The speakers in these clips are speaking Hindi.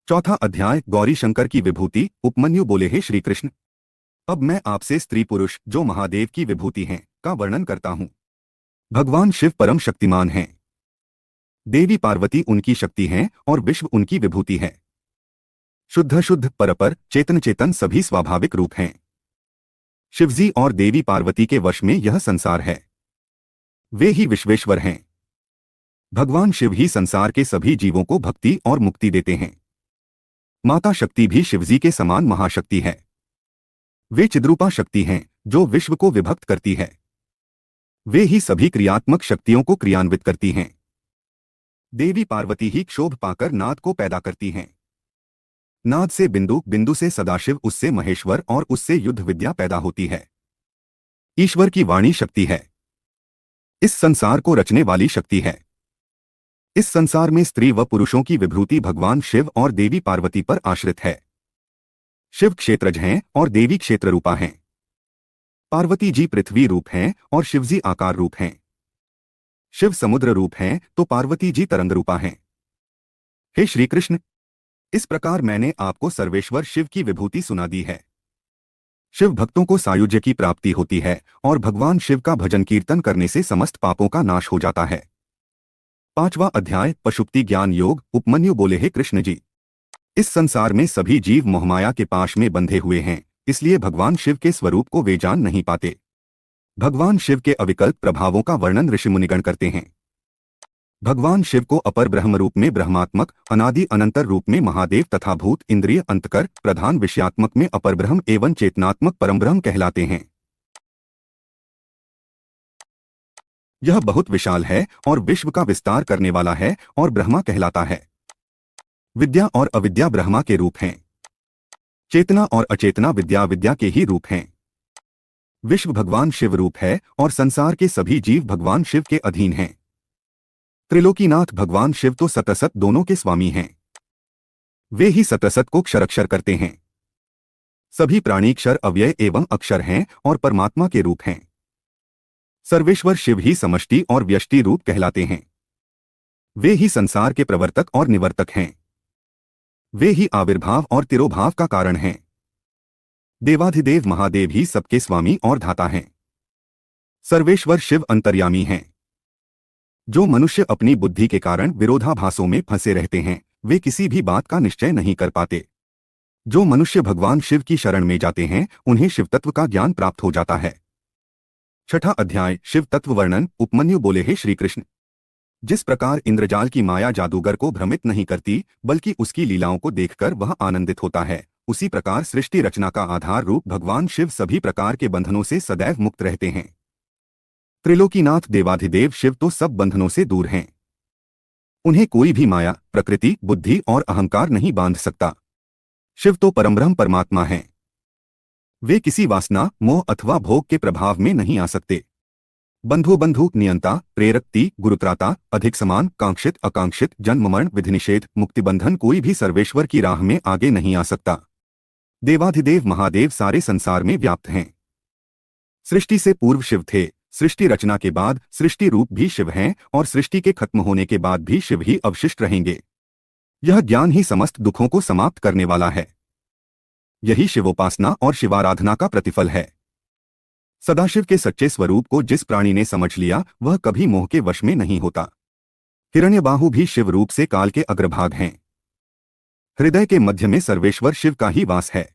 चौथा अध्याय गौरी शंकर की विभूति। उपमन्यु बोले, हे श्री कृष्ण, अब मैं आपसे स्त्री पुरुष जो महादेव की विभूति हैं का वर्णन करता हूँ। भगवान शिव परम शक्तिमान हैं। देवी पार्वती उनकी शक्ति हैं और विश्व उनकी विभूति है। शुद्ध शुद्ध परपर चेतन चेतन सभी स्वाभाविक रूप हैं। शिवजी और देवी पार्वती के वश में यह संसार है। वे ही विश्वेश्वर हैं। भगवान शिव ही संसार के सभी जीवों को भक्ति और मुक्ति देते हैं। माता शक्ति भी शिवजी के समान महाशक्ति है। वे चिद्रूपा शक्ति हैं जो विश्व को विभक्त करती है। वे ही सभी क्रियात्मक शक्तियों को क्रियान्वित करती हैं। देवी पार्वती ही क्षोभ पाकर नाद को पैदा करती हैं। नाद से बिंदु, बिंदु से सदाशिव, उससे महेश्वर और उससे युद्ध विद्या पैदा होती है। ईश्वर की वाणी शक्ति है। इस संसार को रचने वाली शक्ति है। इस संसार में स्त्री व पुरुषों की विभूति भगवान शिव और देवी पार्वती पर आश्रित है। शिव क्षेत्रज हैं और देवी क्षेत्र रूपा हैं। पार्वती जी पृथ्वी रूप हैं और शिवजी आकार रूप हैं। शिव समुद्र रूप हैं तो पार्वती जी तरंग रूपा हैं। हे श्री कृष्ण, इस प्रकार मैंने आपको सर्वेश्वर शिव की विभूति सुना दी है। शिव भक्तों को सायुज्य की प्राप्ति होती है और भगवान शिव का भजन कीर्तन करने से समस्त पापों का नाश हो जाता है। पांचवा अध्याय पशुपति ज्ञान योग। उपमन्यु बोले, हे कृष्ण जी, इस संसार में सभी जीव मोहमाया के पाश में बंधे हुए हैं, इसलिए भगवान शिव के स्वरूप को वे जान नहीं पाते। भगवान शिव के अविकल्प प्रभावों का वर्णन ऋषि मुनिगण करते हैं। भगवान शिव को अपर ब्रह्म रूप में ब्रह्मात्मक, अनादि अनंतर रूप में महादेव तथा भूत इंद्रिय अंतकर प्रधान विषयात्मक में अपर ब्रह्म एवं चेतनात्मक परमब्रह्म कहलाते हैं। यह बहुत विशाल है और विश्व का विस्तार करने वाला है और ब्रह्मा कहलाता है। विद्या और अविद्या ब्रह्मा के रूप हैं। चेतना और अचेतना विद्या विद्या के ही रूप हैं। विश्व भगवान शिव रूप है और संसार के सभी जीव भगवान शिव के अधीन हैं। त्रिलोकीनाथ भगवान शिव तो सतसत दोनों के स्वामी हैं। वे ही सतसत को क्षरक्षर करते हैं। सभी प्राणी क्षर अव्यय एवं अक्षर हैं और परमात्मा के रूप हैं। सर्वेश्वर शिव ही समष्टि और व्यष्टि रूप कहलाते हैं। वे ही संसार के प्रवर्तक और निवर्तक हैं। वे ही आविर्भाव और तिरोभाव का कारण हैं। देवाधिदेव महादेव ही सबके स्वामी और धाता हैं। सर्वेश्वर शिव अंतर्यामी हैं। जो मनुष्य अपनी बुद्धि के कारण विरोधाभासों में फंसे रहते हैं, वे किसी भी बात का निश्चय नहीं कर पाते। जो मनुष्य भगवान शिव की शरण में जाते हैं, उन्हें शिव तत्व का ज्ञान प्राप्त हो जाता है। छठा अध्याय शिव तत्व वर्णन। उपमन्यु बोले, हे श्री कृष्ण, जिस प्रकार इंद्रजाल की माया जादूगर को भ्रमित नहीं करती बल्कि उसकी लीलाओं को देखकर वह आनंदित होता है, उसी प्रकार सृष्टि रचना का आधार रूप भगवान शिव सभी प्रकार के बंधनों से सदैव मुक्त रहते हैं। त्रिलोकीनाथ देवाधिदेव शिव तो सब बंधनों से दूर हैं। उन्हें कोई भी माया, प्रकृति, बुद्धि और अहंकार नहीं बांध सकता। शिव तो परमब्रह्म परमात्मा हैं। वे किसी वासना, मोह अथवा भोग के प्रभाव में नहीं आ सकते। बंधु बंधु, नियंता, प्रेरकति, गुरुत्राता, अधिक समान, कांक्षित आकांक्षित, जन्म मरण, विधिनिषेध, मुक्तिबंधन कोई भी सर्वेश्वर की राह में आगे नहीं आ सकता। देवाधिदेव महादेव सारे संसार में व्याप्त हैं। सृष्टि से पूर्व शिव थे, सृष्टि रचना के बाद सृष्टि रूप भी शिव हैं और सृष्टि के खत्म होने के बाद भी शिव ही अवशिष्ट रहेंगे। यह ज्ञान ही समस्त दुखों को समाप्त करने वाला है। यही शिवोपासना और शिवाराधना का प्रतिफल है। सदाशिव के सच्चे स्वरूप को जिस प्राणी ने समझ लिया वह कभी मोह के वश में नहीं होता। हिरण्यबाहु भी शिव रूप से काल के अग्रभाग हैं। हृदय के मध्य में सर्वेश्वर शिव का ही वास है।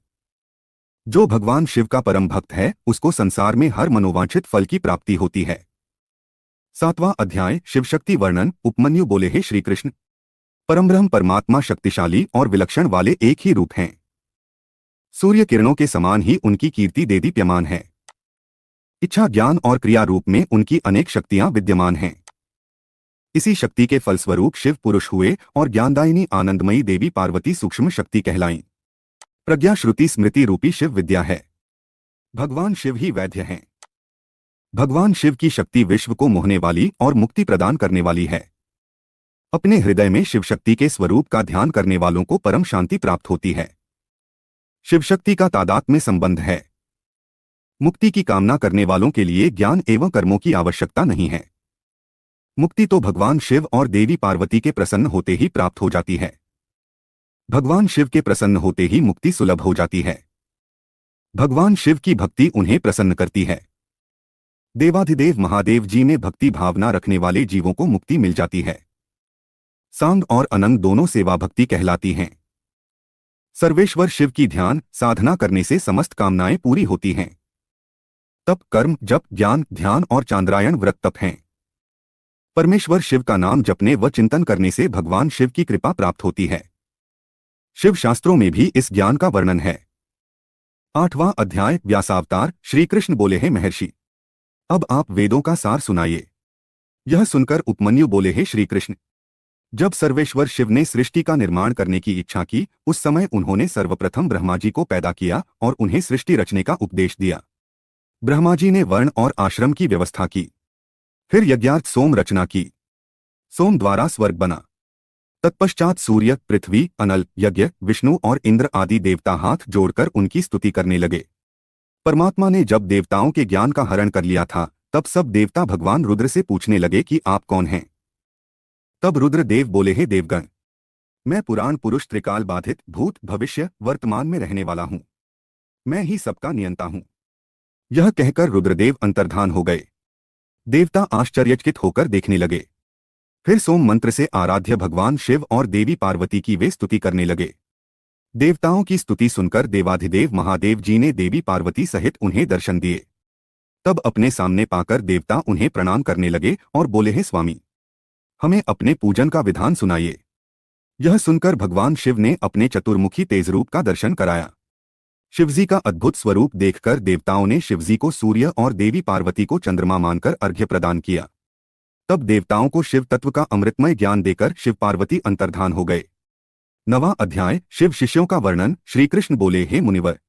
जो भगवान शिव का परम भक्त है उसको संसार में हर मनोवांछित फल की प्राप्ति होती है। सातवां अध्याय शिवशक्ति वर्णन। उपमन्यु बोले, हे श्री कृष्ण, परमब्रह्म परमात्मा शक्तिशाली और विलक्षण वाले एक ही रूप हैं। सूर्य किरणों के समान ही उनकी कीर्ति देदीप्यमान है। इच्छा, ज्ञान और क्रिया रूप में उनकी अनेक शक्तियां विद्यमान हैं। इसी शक्ति के फलस्वरूप शिव पुरुष हुए और ज्ञानदायिनी आनंदमयी देवी पार्वती सूक्ष्म शक्ति कहलाईं। प्रज्ञा श्रुति स्मृति रूपी शिव विद्या है। भगवान शिव ही वैद्य हैं। भगवान शिव की शक्ति विश्व को मोहने वाली और मुक्ति प्रदान करने वाली है। अपने हृदय में शिव शक्ति के स्वरूप का ध्यान करने वालों को परम शांति प्राप्त होती है। शिव शक्ति का तादात्म्य में संबंध है। मुक्ति की कामना करने वालों के लिए ज्ञान एवं कर्मों की आवश्यकता नहीं है। मुक्ति तो भगवान शिव और देवी पार्वती के प्रसन्न होते ही प्राप्त हो जाती है। भगवान शिव के प्रसन्न होते ही मुक्ति सुलभ हो जाती है। भगवान शिव की भक्ति उन्हें प्रसन्न करती है। देवाधिदेव महादेव जी में भक्ति भावना रखने वाले जीवों को मुक्ति मिल जाती है। सांग और अनंग दोनों सेवा भक्ति कहलाती हैं। सर्वेश्वर शिव की ध्यान साधना करने से समस्त कामनाएं पूरी होती हैं। तप कर्म जप ज्ञान ध्यान और चांद्रायण व्रत तप हैं। परमेश्वर शिव का नाम जपने व चिंतन करने से भगवान शिव की कृपा प्राप्त होती है। शिव शास्त्रों में भी इस ज्ञान का वर्णन है। 8वां अध्याय व्यासावतार। श्री कृष्ण बोले हैं महर्षि, अब आप वेदों का सार सुनाइए। यह सुनकर उपमन्यु बोले हैं श्री कृष्ण, जब सर्वेश्वर शिव ने सृष्टि का निर्माण करने की इच्छा की, उस समय उन्होंने सर्वप्रथम ब्रह्मा जी को पैदा किया और उन्हें सृष्टि रचने का उपदेश दिया। ब्रह्मा जी ने वर्ण और आश्रम की व्यवस्था की। फिर यज्ञार्थ सोम रचना की। सोम द्वारा स्वर्ग बना। तत्पश्चात सूर्य पृथ्वी अनल यज्ञ विष्णु और इंद्र आदि देवता हाथ जोड़कर उनकी स्तुति करने लगे। परमात्मा ने जब देवताओं के ज्ञान का हरण कर लिया था, तब सब देवता भगवान रुद्र से पूछने लगे कि आप कौन हैं। तब रुद्रदेव बोले, हे देवगण, मैं पुराण पुरुष त्रिकाल बाधित भूत भविष्य वर्तमान में रहने वाला हूं। मैं ही सबका नियंता हूं। यह कहकर रुद्रदेव अंतर्धान हो गए। देवता आश्चर्यचकित होकर देखने लगे। फिर सोम मंत्र से आराध्य भगवान शिव और देवी पार्वती की वे स्तुति करने लगे। देवताओं की स्तुति सुनकर देवाधिदेव महादेव जी ने देवी पार्वती सहित उन्हें दर्शन दिए। तब अपने सामने पाकर देवता उन्हें प्रणाम करने लगे और बोले, हे स्वामी, हमें अपने पूजन का विधान सुनाइए। यह सुनकर भगवान शिव ने अपने चतुर्मुखी तेज रूप का दर्शन कराया। शिवजी का अद्भुत स्वरूप देखकर देवताओं ने शिवजी को सूर्य और देवी पार्वती को चंद्रमा मानकर अर्घ्य प्रदान किया। तब देवताओं को शिव तत्व का अमृतमय ज्ञान देकर शिव पार्वती अंतर्धान हो गए। 9वां अध्याय शिव शिष्यों का वर्णन। श्री कृष्ण बोले, हे मुनिवर,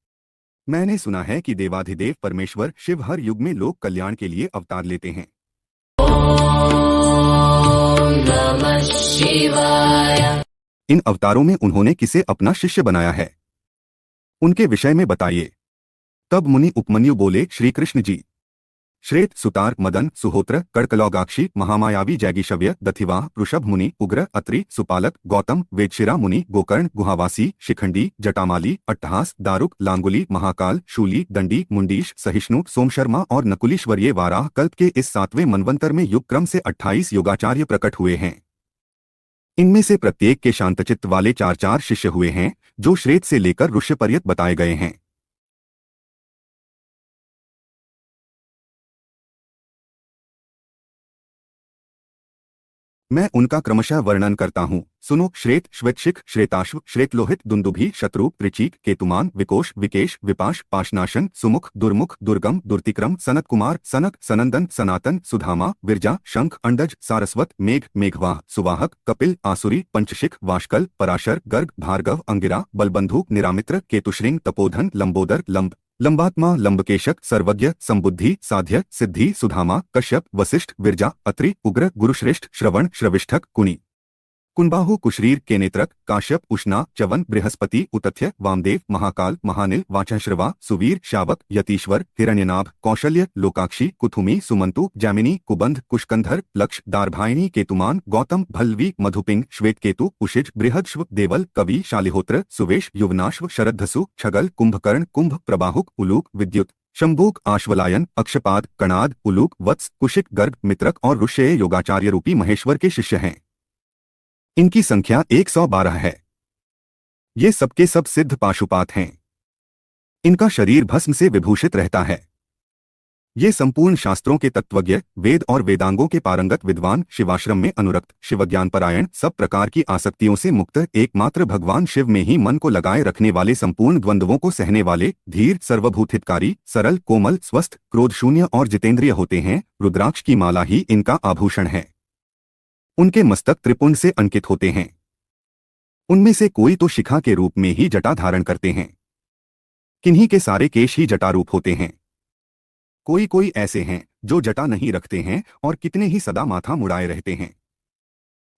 मैंने सुना है कि देवाधिदेव परमेश्वर शिव हर युग में लोक कल्याण के लिए अवतार लेते हैं। नमः शिवाय। इन अवतारों में उन्होंने किसे अपना शिष्य बनाया है, उनके विषय में बताइए। तब मुनि उपमन्यु बोले, श्री कृष्ण जी, श्वेत सुतार मदन सुहोत्र कड़कलौगाक्षी महामायावी जैगिशव्य दथिवाह वृषभ मुनि उग्र अत्रि सुपालक गौतम वेदशिरा मुनि गोकर्ण गुहावासी शिखंडी जटामाली अट्टहास दारुक लांगुली महाकाल शूली दंडी मुंडीश सहिष्णु सोमशर्मा और नकुलीश्वरीय वाराह कल्प के इस 7वें मनवंतर में युग क्रम से 28 योगाचार्य प्रकट हुए हैं। इनमें से प्रत्येक के शांतचित्त वाले 4 शिष्य हुए हैं, जो श्वेत से लेकर ऋष्य पर्यंत बताए गए हैं। मैं उनका क्रमशः वर्णन करता हूँ, सुनो। श्वेत श्वेतशिख श्वेताश्व श्वेतलोहित दुंदुभी शत्रु त्रिचीक केतुमान विकोश विकेश विपाश पाशनाशन सुमुख दुर्मुख दुर्गम दुर्तिक्रम सनत कुमार सनक सनंदन सनातन सुधामा विरजा शंख अंडज सारस्वत मेघ मेघवाह सुवाहक कपिल आसुरी पंचशिख वाशकल पराशर गर्ग भार्गव अंगिरा बलबंधु निरामित्र केतुश्रिंग तपोधन लंबोदर लंबात्मा लंबकेशक सर्वज्ञ संबुद्धि साध्य सिद्धि सुधामा कश्यप वशिष्ठ विरजा अत्रि उग्र गुरुश्रेष्ठ श्रवण श्रविष्ठक कुनी कुंबाहु कुशरीर केनेत्रक काश्यप उष्णा चवन बृहस्पति उतथ्य वामदेव महाकाल महानिल वाचश्रवा सुवीर शावक यतीश्वर हिरण्यनाभ कौशल्य लोकाक्षी कुथुमी सुमंतु जैमिनी कुबंध कुशकंधर लक्ष दार्भायिनी केतुमान गौतम भल्वी मधुपिंग श्वेतकेतु उशिज बृहदश्व देवल कवि शालिहोत्र सुवेश युवनाश्व शरद्धसु छगल कुंभकर्ण कुंभ प्रबाहुक उलूक विद्युत शंभूक आश्वलायन अक्षपाद कणाद उलूक वत्स कुशिक गर्ग मित्रक और ऋष्य योगाचार्य रूपी महेश्वर के शिष्य हैं। इनकी संख्या 112 है। ये सबके सब सिद्ध पाशुपात हैं। इनका शरीर भस्म से विभूषित रहता है। ये संपूर्ण शास्त्रों के तत्वज्ञ वेद और वेदांगों के पारंगत विद्वान शिवाश्रम में अनुरक्त शिवज्ञान परायण सब प्रकार की आसक्तियों से मुक्त एकमात्र भगवान शिव में ही मन को लगाए रखने वाले संपूर्ण द्वंद्वों को सहने वाले धीर सर्वभूतहितकारी सरल कोमल स्वस्थ क्रोध शून्य और जितेंद्रिय होते हैं। रुद्राक्ष की माला ही इनका आभूषण है। उनके मस्तक त्रिपुंड से अंकित होते हैं। उनमें से कोई तो शिखा के रूप में ही जटा धारण करते हैं, किन्हीं के सारे केश ही जटा रूप होते हैं। कोई कोई ऐसे हैं जो जटा नहीं रखते हैं और कितने ही सदा माथा मुड़ाए रहते हैं।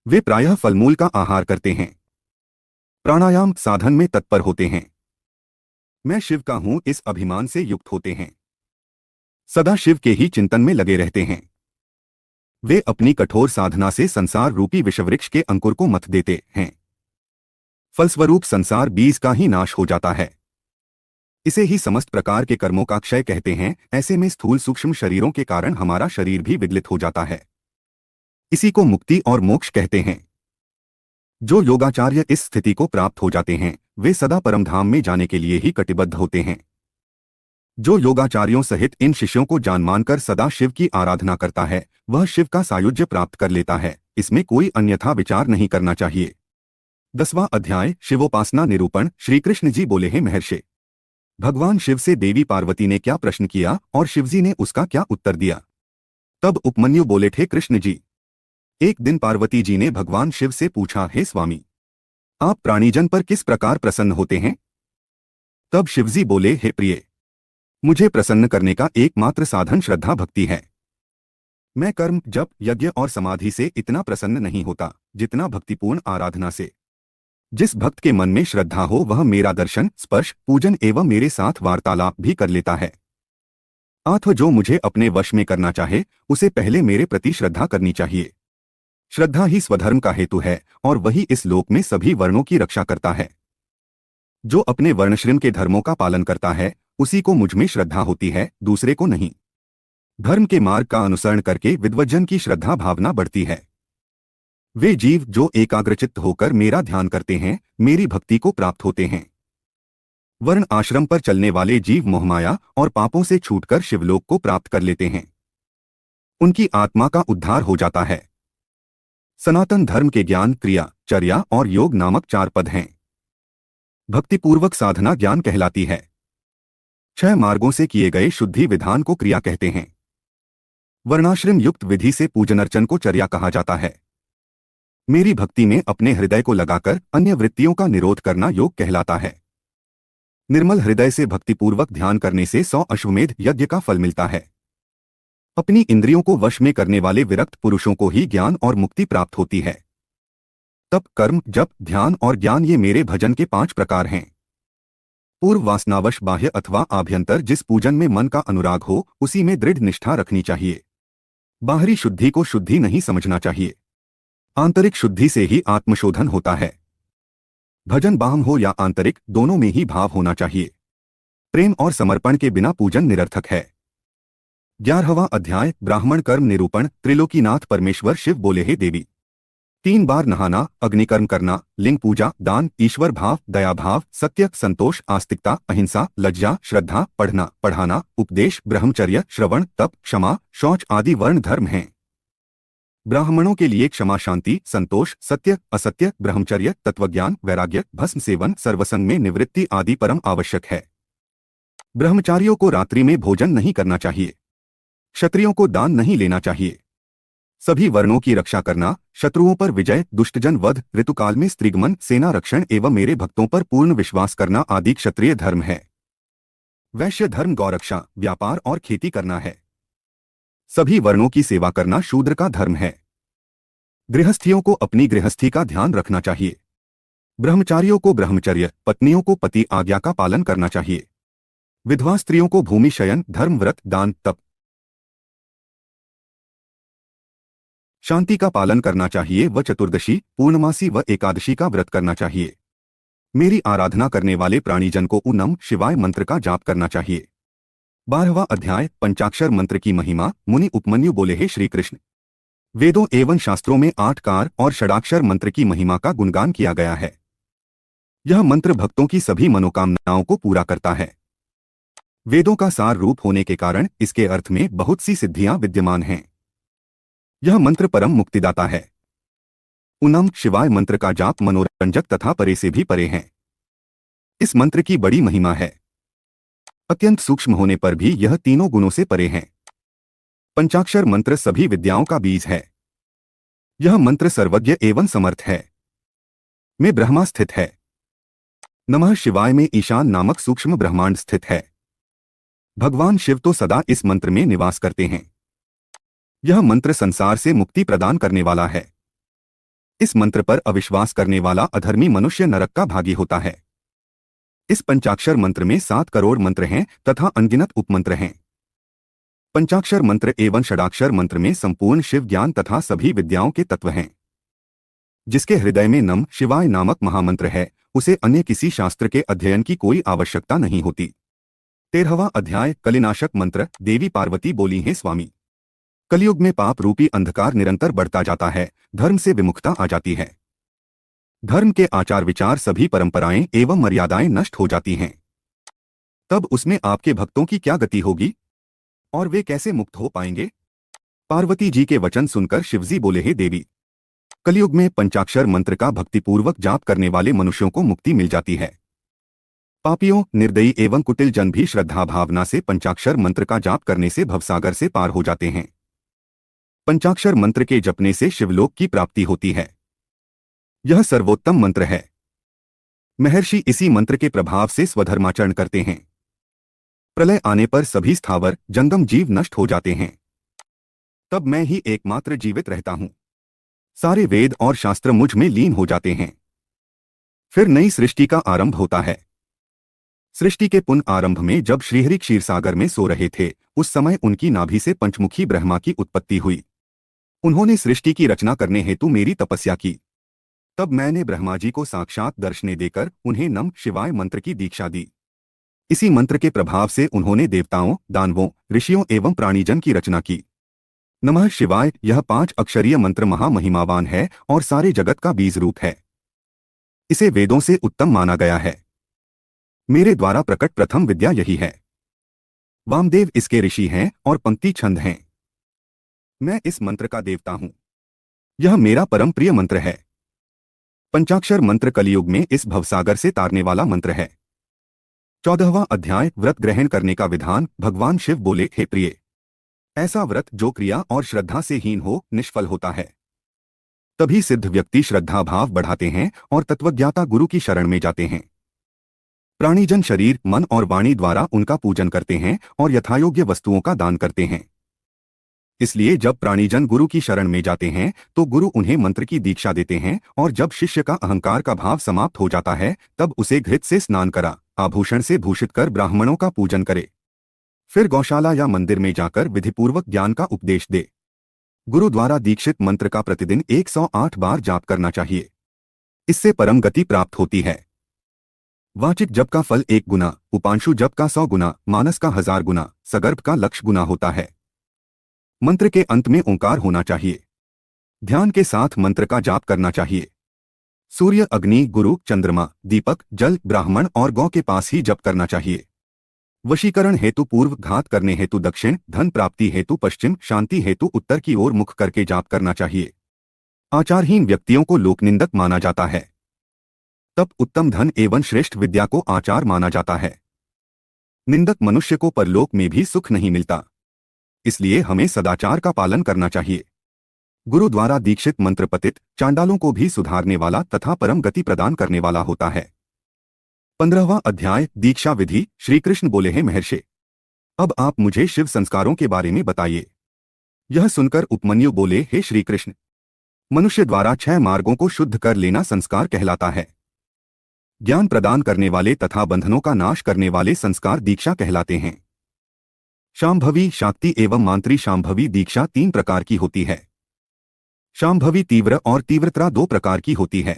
वे प्रायः फलमूल का आहार करते हैं, प्राणायाम साधन में तत्पर होते हैं। मैं शिव का हूं इस अभिमान से युक्त होते हैं। सदा शिव के ही चिंतन में लगे रहते हैं। वे अपनी कठोर साधना से संसार रूपी विषवृक्ष के अंकुर को मथ देते हैं। फलस्वरूप संसार बीज का ही नाश हो जाता है। इसे ही समस्त प्रकार के कर्मों का क्षय कहते हैं। ऐसे में स्थूल सूक्ष्म शरीरों के कारण हमारा शरीर भी विगलित हो जाता है। इसी को मुक्ति और मोक्ष कहते हैं। जो योगाचार्य इस स्थिति को प्राप्त हो जाते हैं वे सदा परमधाम में जाने के लिए ही कटिबद्ध होते हैं। जो योगाचार्यों सहित इन शिष्यों को जान मानकर सदा शिव की आराधना करता है वह शिव का सायुज्य प्राप्त कर लेता है। इसमें कोई अन्यथा विचार नहीं करना चाहिए। 10वां अध्याय शिवोपासना निरूपण। श्री कृष्ण जी बोले हैं महर्षि, भगवान शिव से देवी पार्वती ने क्या प्रश्न किया और शिवजी ने उसका क्या उत्तर दिया। तब उपमन्यु बोले थे, कृष्ण जी, एक दिन पार्वती जी ने भगवान शिव से पूछा, हे स्वामी, आप प्राणीजन पर किस प्रकार प्रसन्न होते हैं। तब शिवजी बोले, हे प्रिय, मुझे प्रसन्न करने का एकमात्र साधन श्रद्धा भक्ति है। मैं कर्म जप यज्ञ और समाधि से इतना प्रसन्न नहीं होता जितना भक्तिपूर्ण आराधना से। जिस भक्त के मन में श्रद्धा हो वह मेरा दर्शन स्पर्श पूजन एवं मेरे साथ वार्तालाप भी कर लेता है। अथवा जो मुझे अपने वश में करना चाहे उसे पहले मेरे प्रति श्रद्धा करनी चाहिए। श्रद्धा ही स्वधर्म का हेतु है और वही इस लोक में सभी वर्णों की रक्षा करता है। जो अपने वर्णश्रम के धर्मों का पालन करता है उसी को मुझ में श्रद्धा होती है, दूसरे को नहीं। धर्म के मार्ग का अनुसरण करके विद्वज्जन की श्रद्धा भावना बढ़ती है। वे जीव जो एकाग्रचित्त होकर मेरा ध्यान करते हैं मेरी भक्ति को प्राप्त होते हैं। वर्ण आश्रम पर चलने वाले जीव मोहमाया और पापों से छूटकर शिवलोक को प्राप्त कर लेते हैं। उनकी आत्मा का उद्धार हो जाता है। सनातन धर्म के ज्ञान क्रिया चर्या और योग नामक 4 पद हैं। भक्तिपूर्वक साधना ज्ञान कहलाती है। 6 मार्गों से किए गए शुद्धि विधान को क्रिया कहते हैं। वर्णाश्रम युक्त विधि से पूजन अर्चन को चर्या कहा जाता है। मेरी भक्ति में अपने हृदय को लगाकर अन्य वृत्तियों का निरोध करना योग कहलाता है। निर्मल हृदय से भक्तिपूर्वक ध्यान करने से 100 अश्वमेध यज्ञ का फल मिलता है। अपनी इंद्रियों को वश में करने वाले विरक्त पुरुषों को ही ज्ञान और मुक्ति प्राप्त होती है। तप कर्म जप ध्यान और ज्ञान ये मेरे भजन के 5 प्रकार हैं। पूर्व वासनावश बाह्य अथवा आभ्यंतर जिस पूजन में मन का अनुराग हो उसी में दृढ़ निष्ठा रखनी चाहिए। बाहरी शुद्धि को शुद्धि नहीं समझना चाहिए। आंतरिक शुद्धि से ही आत्मशोधन होता है। भजन बाह्य हो या आंतरिक दोनों में ही भाव होना चाहिए। प्रेम और समर्पण के बिना पूजन निरर्थक है। 11वां अध्याय ब्राह्मण कर्म निरूपण। त्रिलोकीनाथ परमेश्वर शिव बोले, हे देवी, 3 बार नहाना, अग्निकर्म करना, लिंग पूजा, दान, ईश्वर भाव, दया भाव, सत्य, संतोष, आस्तिकता, अहिंसा, लज्जा, श्रद्धा, पढ़ना पढ़ाना, उपदेश, ब्रह्मचर्य, श्रवण, तप, क्षमा, शौच आदि वर्ण धर्म हैं। ब्राह्मणों के लिए क्षमा, शांति, संतोष, सत्य, असत्य, ब्रह्मचर्य, तत्वज्ञान, वैराग्य, भस्म सेवन, सर्वसंग में निवृत्ति आदि परम आवश्यक है। ब्रह्मचारियों को रात्रि में भोजन नहीं करना चाहिए। क्षत्रियों को दान नहीं लेना चाहिए। सभी वर्णों की रक्षा करना, शत्रुओं पर विजय, दुष्टजन वध, ऋतुकाल में स्त्रीगमन, सेना रक्षण एवं मेरे भक्तों पर पूर्ण विश्वास करना आदि क्षत्रिय धर्म है। वैश्य धर्म गौरक्षा, व्यापार और खेती करना है। सभी वर्णों की सेवा करना शूद्र का धर्म है। गृहस्थियों को अपनी गृहस्थी का ध्यान रखना चाहिए। ब्रह्मचारियों को ब्रह्मचर्य, पत्नियों को पति आज्ञा का पालन करना चाहिए। विधवा स्त्रियों को भूमि शयन, धर्म, व्रत, दान, तप, शांति का पालन करना चाहिए व चतुर्दशी, पूर्णमासी व एकादशी का व्रत करना चाहिए। मेरी आराधना करने वाले प्राणीजन को ओम नमः शिवाय मंत्र का जाप करना चाहिए। 12वां अध्याय पंचाक्षर मंत्र की महिमा। मुनि उपमन्यु बोले, हे श्री कृष्ण, वेदों एवं शास्त्रों में 8 कार और षडाक्षर मंत्र की महिमा का गुणगान किया गया है। यह मंत्र भक्तों की सभी मनोकामनाओं को पूरा करता है। वेदों का सार रूप होने के कारण इसके अर्थ में बहुत सी सिद्धियां विद्यमान हैं। यह मंत्र परम मुक्तिदाता है। ओम नमः शिवाय मंत्र का जाप मनोरंजक तथा परे से भी परे है। इस मंत्र की बड़ी महिमा है। अत्यंत सूक्ष्म होने पर भी यह तीनों गुणों से परे है। पंचाक्षर मंत्र सभी विद्याओं का बीज है। यह मंत्र सर्वज्ञ एवं समर्थ है। में ब्रह्मा स्थित है। नमः शिवाय में ईशान नामक सूक्ष्म ब्रह्मांड स्थित है। भगवान शिव तो सदा इस मंत्र में निवास करते हैं। यह मंत्र संसार से मुक्ति प्रदान करने वाला है। इस मंत्र पर अविश्वास करने वाला अधर्मी मनुष्य नरक का भागी होता है। इस पंचाक्षर मंत्र में 7 करोड़ मंत्र हैं तथा अनगिनत उपमंत्र हैं। पंचाक्षर मंत्र एवं षडाक्षर मंत्र में संपूर्ण शिव ज्ञान तथा सभी विद्याओं के तत्व हैं। जिसके हृदय में नमः शिवाय नामक महामंत्र है उसे अन्य किसी शास्त्र के अध्ययन की कोई आवश्यकता नहीं होती। 13वां अध्याय कलिनाशक मंत्र। देवी पार्वती बोली हैं, स्वामी, कलयुग में पाप रूपी अंधकार निरंतर बढ़ता जाता है, धर्म से विमुखता आ जाती है। धर्म के आचार विचार सभी परंपराएं एवं मर्यादाएं नष्ट हो जाती हैं। तब उसमें आपके भक्तों की क्या गति होगी और वे कैसे मुक्त हो पाएंगे? पार्वती जी के वचन सुनकर शिवजी बोले, हे देवी, कलयुग में पंचाक्षर मंत्र का भक्तिपूर्वक जाप करने वाले मनुष्यों को मुक्ति मिल जाती है। पापियों, निर्दयी एवं कुटिल जन भी श्रद्धा भावना से पंचाक्षर मंत्र का जाप करने से भवसागर से पार हो जाते हैं। पंचाक्षर मंत्र के जपने से शिवलोक की प्राप्ति होती है। यह सर्वोत्तम मंत्र है। महर्षि इसी मंत्र के प्रभाव से स्वधर्माचरण करते हैं। प्रलय आने पर सभी स्थावर जंगम जीव नष्ट हो जाते हैं। तब मैं ही एकमात्र जीवित रहता हूं। सारे वेद और शास्त्र मुझ में लीन हो जाते हैं। फिर नई सृष्टि का आरंभ होता है। सृष्टि के पुनः आरंभ में जब श्रीहरि क्षीरसागर में सो रहे थे, उस समय उनकी नाभि से पंचमुखी ब्रह्मा की उत्पत्ति हुई। उन्होंने सृष्टि की रचना करने हेतु मेरी तपस्या की। तब मैंने ब्रह्मा जी को साक्षात दर्शने देकर उन्हें नम शिवाय मंत्र की दीक्षा दी। इसी मंत्र के प्रभाव से उन्होंने देवताओं, दानवों, ऋषियों एवं प्राणीजन की रचना की। नमः शिवाय यह 5 अक्षरीय मंत्र महामहिमावान है और सारे जगत का बीज रूप है। इसे वेदों से उत्तम माना गया है। मेरे द्वारा प्रकट प्रथम विद्या यही है। वामदेव इसके ऋषि हैं और पंक्ति छंद हैं। मैं इस मंत्र का देवता हूं। यह मेरा परम प्रिय मंत्र है। पंचाक्षर मंत्र कलयुग में इस भवसागर से तारने वाला मंत्र है। 14वां अध्याय व्रत ग्रहण करने का विधान। भगवान शिव बोले, हे प्रिय, ऐसा व्रत जो क्रिया और श्रद्धा से हीन हो, निष्फल होता है। तभी सिद्ध व्यक्ति श्रद्धा भाव बढ़ाते हैं और तत्वज्ञाता गुरु की शरण में जाते हैं। प्राणीजन शरीर, मन और वाणी द्वारा उनका पूजन करते हैं और यथायोग्य वस्तुओं का दान करते हैं। इसलिए जब प्राणीजन गुरु की शरण में जाते हैं तो गुरु उन्हें मंत्र की दीक्षा देते हैं, और जब शिष्य का अहंकार का भाव समाप्त हो जाता है तब उसे घृत से स्नान करा, आभूषण से भूषित कर ब्राह्मणों का पूजन करे। फिर गौशाला या मंदिर में जाकर विधिपूर्वक ज्ञान का उपदेश दे। गुरु द्वारा दीक्षित मंत्र का प्रतिदिन 108 बार जाप करना चाहिए। इससे परम गति प्राप्त होती है। वाचिक जप का फल 1 गुना, उपांशु जप का 100 गुना, मानस का 1000 गुना, सगर्भ का 1,00,000 गुना होता है। मंत्र के अंत में ओंकार होना चाहिए। ध्यान के साथ मंत्र का जाप करना चाहिए। सूर्य, अग्नि, गुरु, चंद्रमा, दीपक, जल, ब्राह्मण और गौ के पास ही जप करना चाहिए। वशीकरण हेतु पूर्व, घात करने हेतु दक्षिण, धन प्राप्ति हेतु पश्चिम, शांति हेतु उत्तर की ओर मुख करके जाप करना चाहिए। आचारहीन व्यक्तियों को लोकनिंदक माना जाता है। तब उत्तम धन एवं श्रेष्ठ विद्या को आचार माना जाता है। निंदक मनुष्य को परलोक में भी सुख नहीं मिलता। इसलिए हमें सदाचार का पालन करना चाहिए। गुरु द्वारा दीक्षित मंत्र पतित चांडालों को भी सुधारने वाला तथा परम गति प्रदान करने वाला होता है। 15वां अध्याय दीक्षा विधि। श्री कृष्ण बोले, हैं महर्षि, अब आप मुझे शिव संस्कारों के बारे में बताइए। यह सुनकर उपमन्यु बोले, हे श्री कृष्ण, मनुष्य द्वारा 6 मार्गों को शुद्ध कर लेना संस्कार कहलाता है। ज्ञान प्रदान करने वाले तथा बंधनों का नाश करने वाले संस्कार दीक्षा कहलाते हैं। शांभवी, शाक्ति एवं मांत्री शांभवी दीक्षा 3 प्रकार की होती है। शांभवी तीव्र और तीव्रता 2 प्रकार की होती है।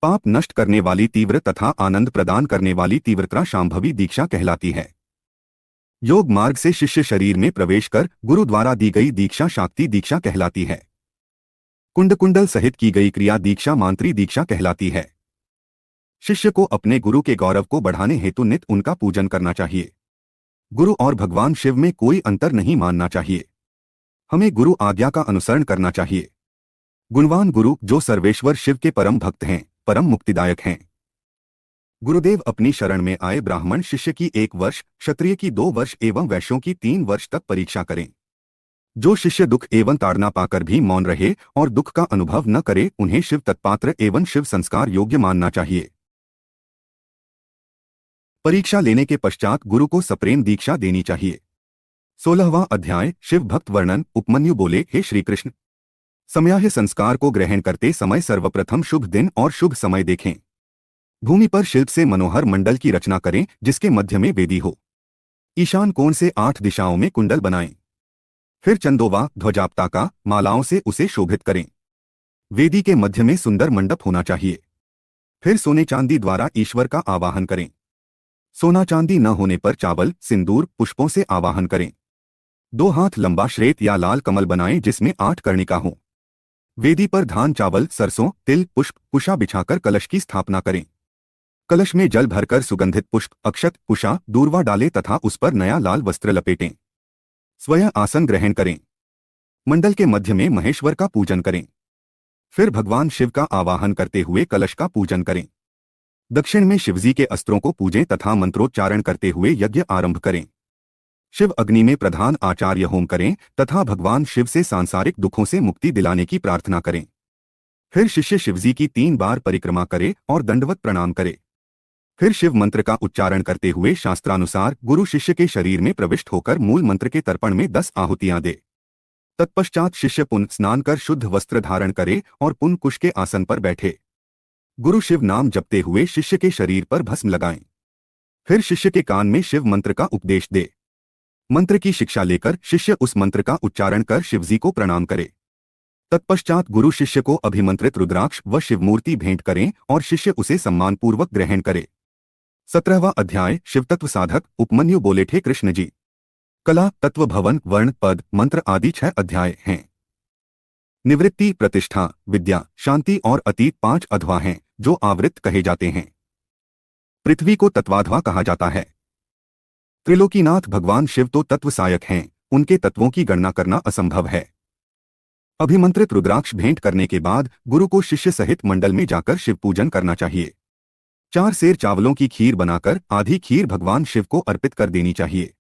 पाप नष्ट करने वाली तीव्र तथा आनंद प्रदान करने वाली तीव्रता शांभवी दीक्षा कहलाती है। योग मार्ग से शिष्य शरीर में प्रवेश कर गुरु द्वारा दी गई दीक्षा शाक्ति दीक्षा कहलाती है। कुंड कुंडल सहित की गई क्रिया दीक्षा मांत्री दीक्षा कहलाती है। शिष्य को अपने गुरु के गौरव को बढ़ाने हेतु नित उनका पूजन करना चाहिए। गुरु और भगवान शिव में कोई अंतर नहीं मानना चाहिए। हमें गुरु आज्ञा का अनुसरण करना चाहिए। गुणवान गुरु जो सर्वेश्वर शिव के परम भक्त हैं, परम मुक्तिदायक हैं। गुरुदेव अपनी शरण में आए ब्राह्मण शिष्य की 1 वर्ष, क्षत्रिय की 2 वर्ष एवं वैश्यों की 3 वर्ष तक परीक्षा करें। जो शिष्य दुख एवं ताड़ना पाकर भी मौन रहे और दुख का अनुभव न करे, उन्हें शिव तत्पात्र एवं शिव संस्कार योग्य मानना चाहिए। परीक्षा लेने के पश्चात गुरु को सप्रेम दीक्षा देनी चाहिए। 16वां अध्याय शिव भक्त वर्णन। उपमन्यु बोले, हे श्री कृष्ण, समयाह्य संस्कार को ग्रहण करते समय सर्वप्रथम शुभ दिन और शुभ समय देखें। भूमि पर शिल्प से मनोहर मंडल की रचना करें जिसके मध्य में वेदी हो। ईशान कोण से 8 दिशाओं में कुंडल बनाएं। फिर चंदोवा ध्वजापता का मालाओं से उसे शोभित करें। वेदी के मध्य में सुंदर मंडप होना चाहिए। फिर सोने चांदी द्वारा ईश्वर का आवाहन करें। सोना चांदी न होने पर चावल, सिंदूर, पुष्पों से आवाहन करें। 2 हाथ लंबा श्वेत या लाल कमल बनाएं जिसमें 8 कर्णिका हो। वेदी पर धान, चावल, सरसों, तिल, पुष्प, कुशा बिछाकर कलश की स्थापना करें। कलश में जल भरकर सुगंधित पुष्प, अक्षत, कुशा, दूर्वा डालें तथा उस पर नया लाल वस्त्र लपेटें। स्वयं आसन ग्रहण करें। मंडल के मध्य में महेश्वर का पूजन करें। फिर भगवान शिव का आवाहन करते हुए कलश का पूजन करें। दक्षिण में शिवजी के अस्त्रों को पूजें तथा मंत्रोच्चारण करते हुए यज्ञ आरंभ करें। शिव अग्नि में प्रधान आचार्य होम करें तथा भगवान शिव से सांसारिक दुखों से मुक्ति दिलाने की प्रार्थना करें। फिर शिष्य शिवजी की 3 बार परिक्रमा करे और दंडवत प्रणाम करे। फिर शिव मंत्र का उच्चारण करते हुए शास्त्रानुसार गुरु शिष्य के शरीर में प्रविष्ट होकर मूल मंत्र के तर्पण में 10 आहुतियां दे। तत्पश्चात शिष्य पुनः स्नान कर शुद्ध वस्त्र धारण करे और पुनः कुश के आसन पर बैठे। गुरु शिव नाम जपते हुए शिष्य के शरीर पर भस्म लगाएं। फिर शिष्य के कान में शिव मंत्र का उपदेश दे। मंत्र की शिक्षा लेकर शिष्य उस मंत्र का उच्चारण कर शिवजी को प्रणाम करे। तत्पश्चात गुरु शिष्य को अभिमंत्रित रुद्राक्ष व शिवमूर्ति भेंट करें और शिष्य उसे सम्मानपूर्वक ग्रहण करे। 17वां अध्याय शिव तत्व साधक। उपमन्यु बोले, थे कृष्ण जी, कला, तत्व, भवन, वर्ण, पद, मंत्र आदि 6 अध्याय हैं। निवृत्ति, प्रतिष्ठा, विद्या, शांति और अतीत 5 अध्वा हैं जो आवृत्त कहे जाते हैं। पृथ्वी को तत्वाध्वा कहा जाता है। त्रिलोकीनाथ भगवान शिव तो तत्व सहायक हैं, उनके तत्वों की गणना करना असंभव है। अभिमंत्रित रुद्राक्ष भेंट करने के बाद गुरु को शिष्य सहित मंडल में जाकर शिव पूजन करना चाहिए। 4 सेर चावलों की खीर बनाकर आधी खीर भगवान शिव को अर्पित कर देनी चाहिए।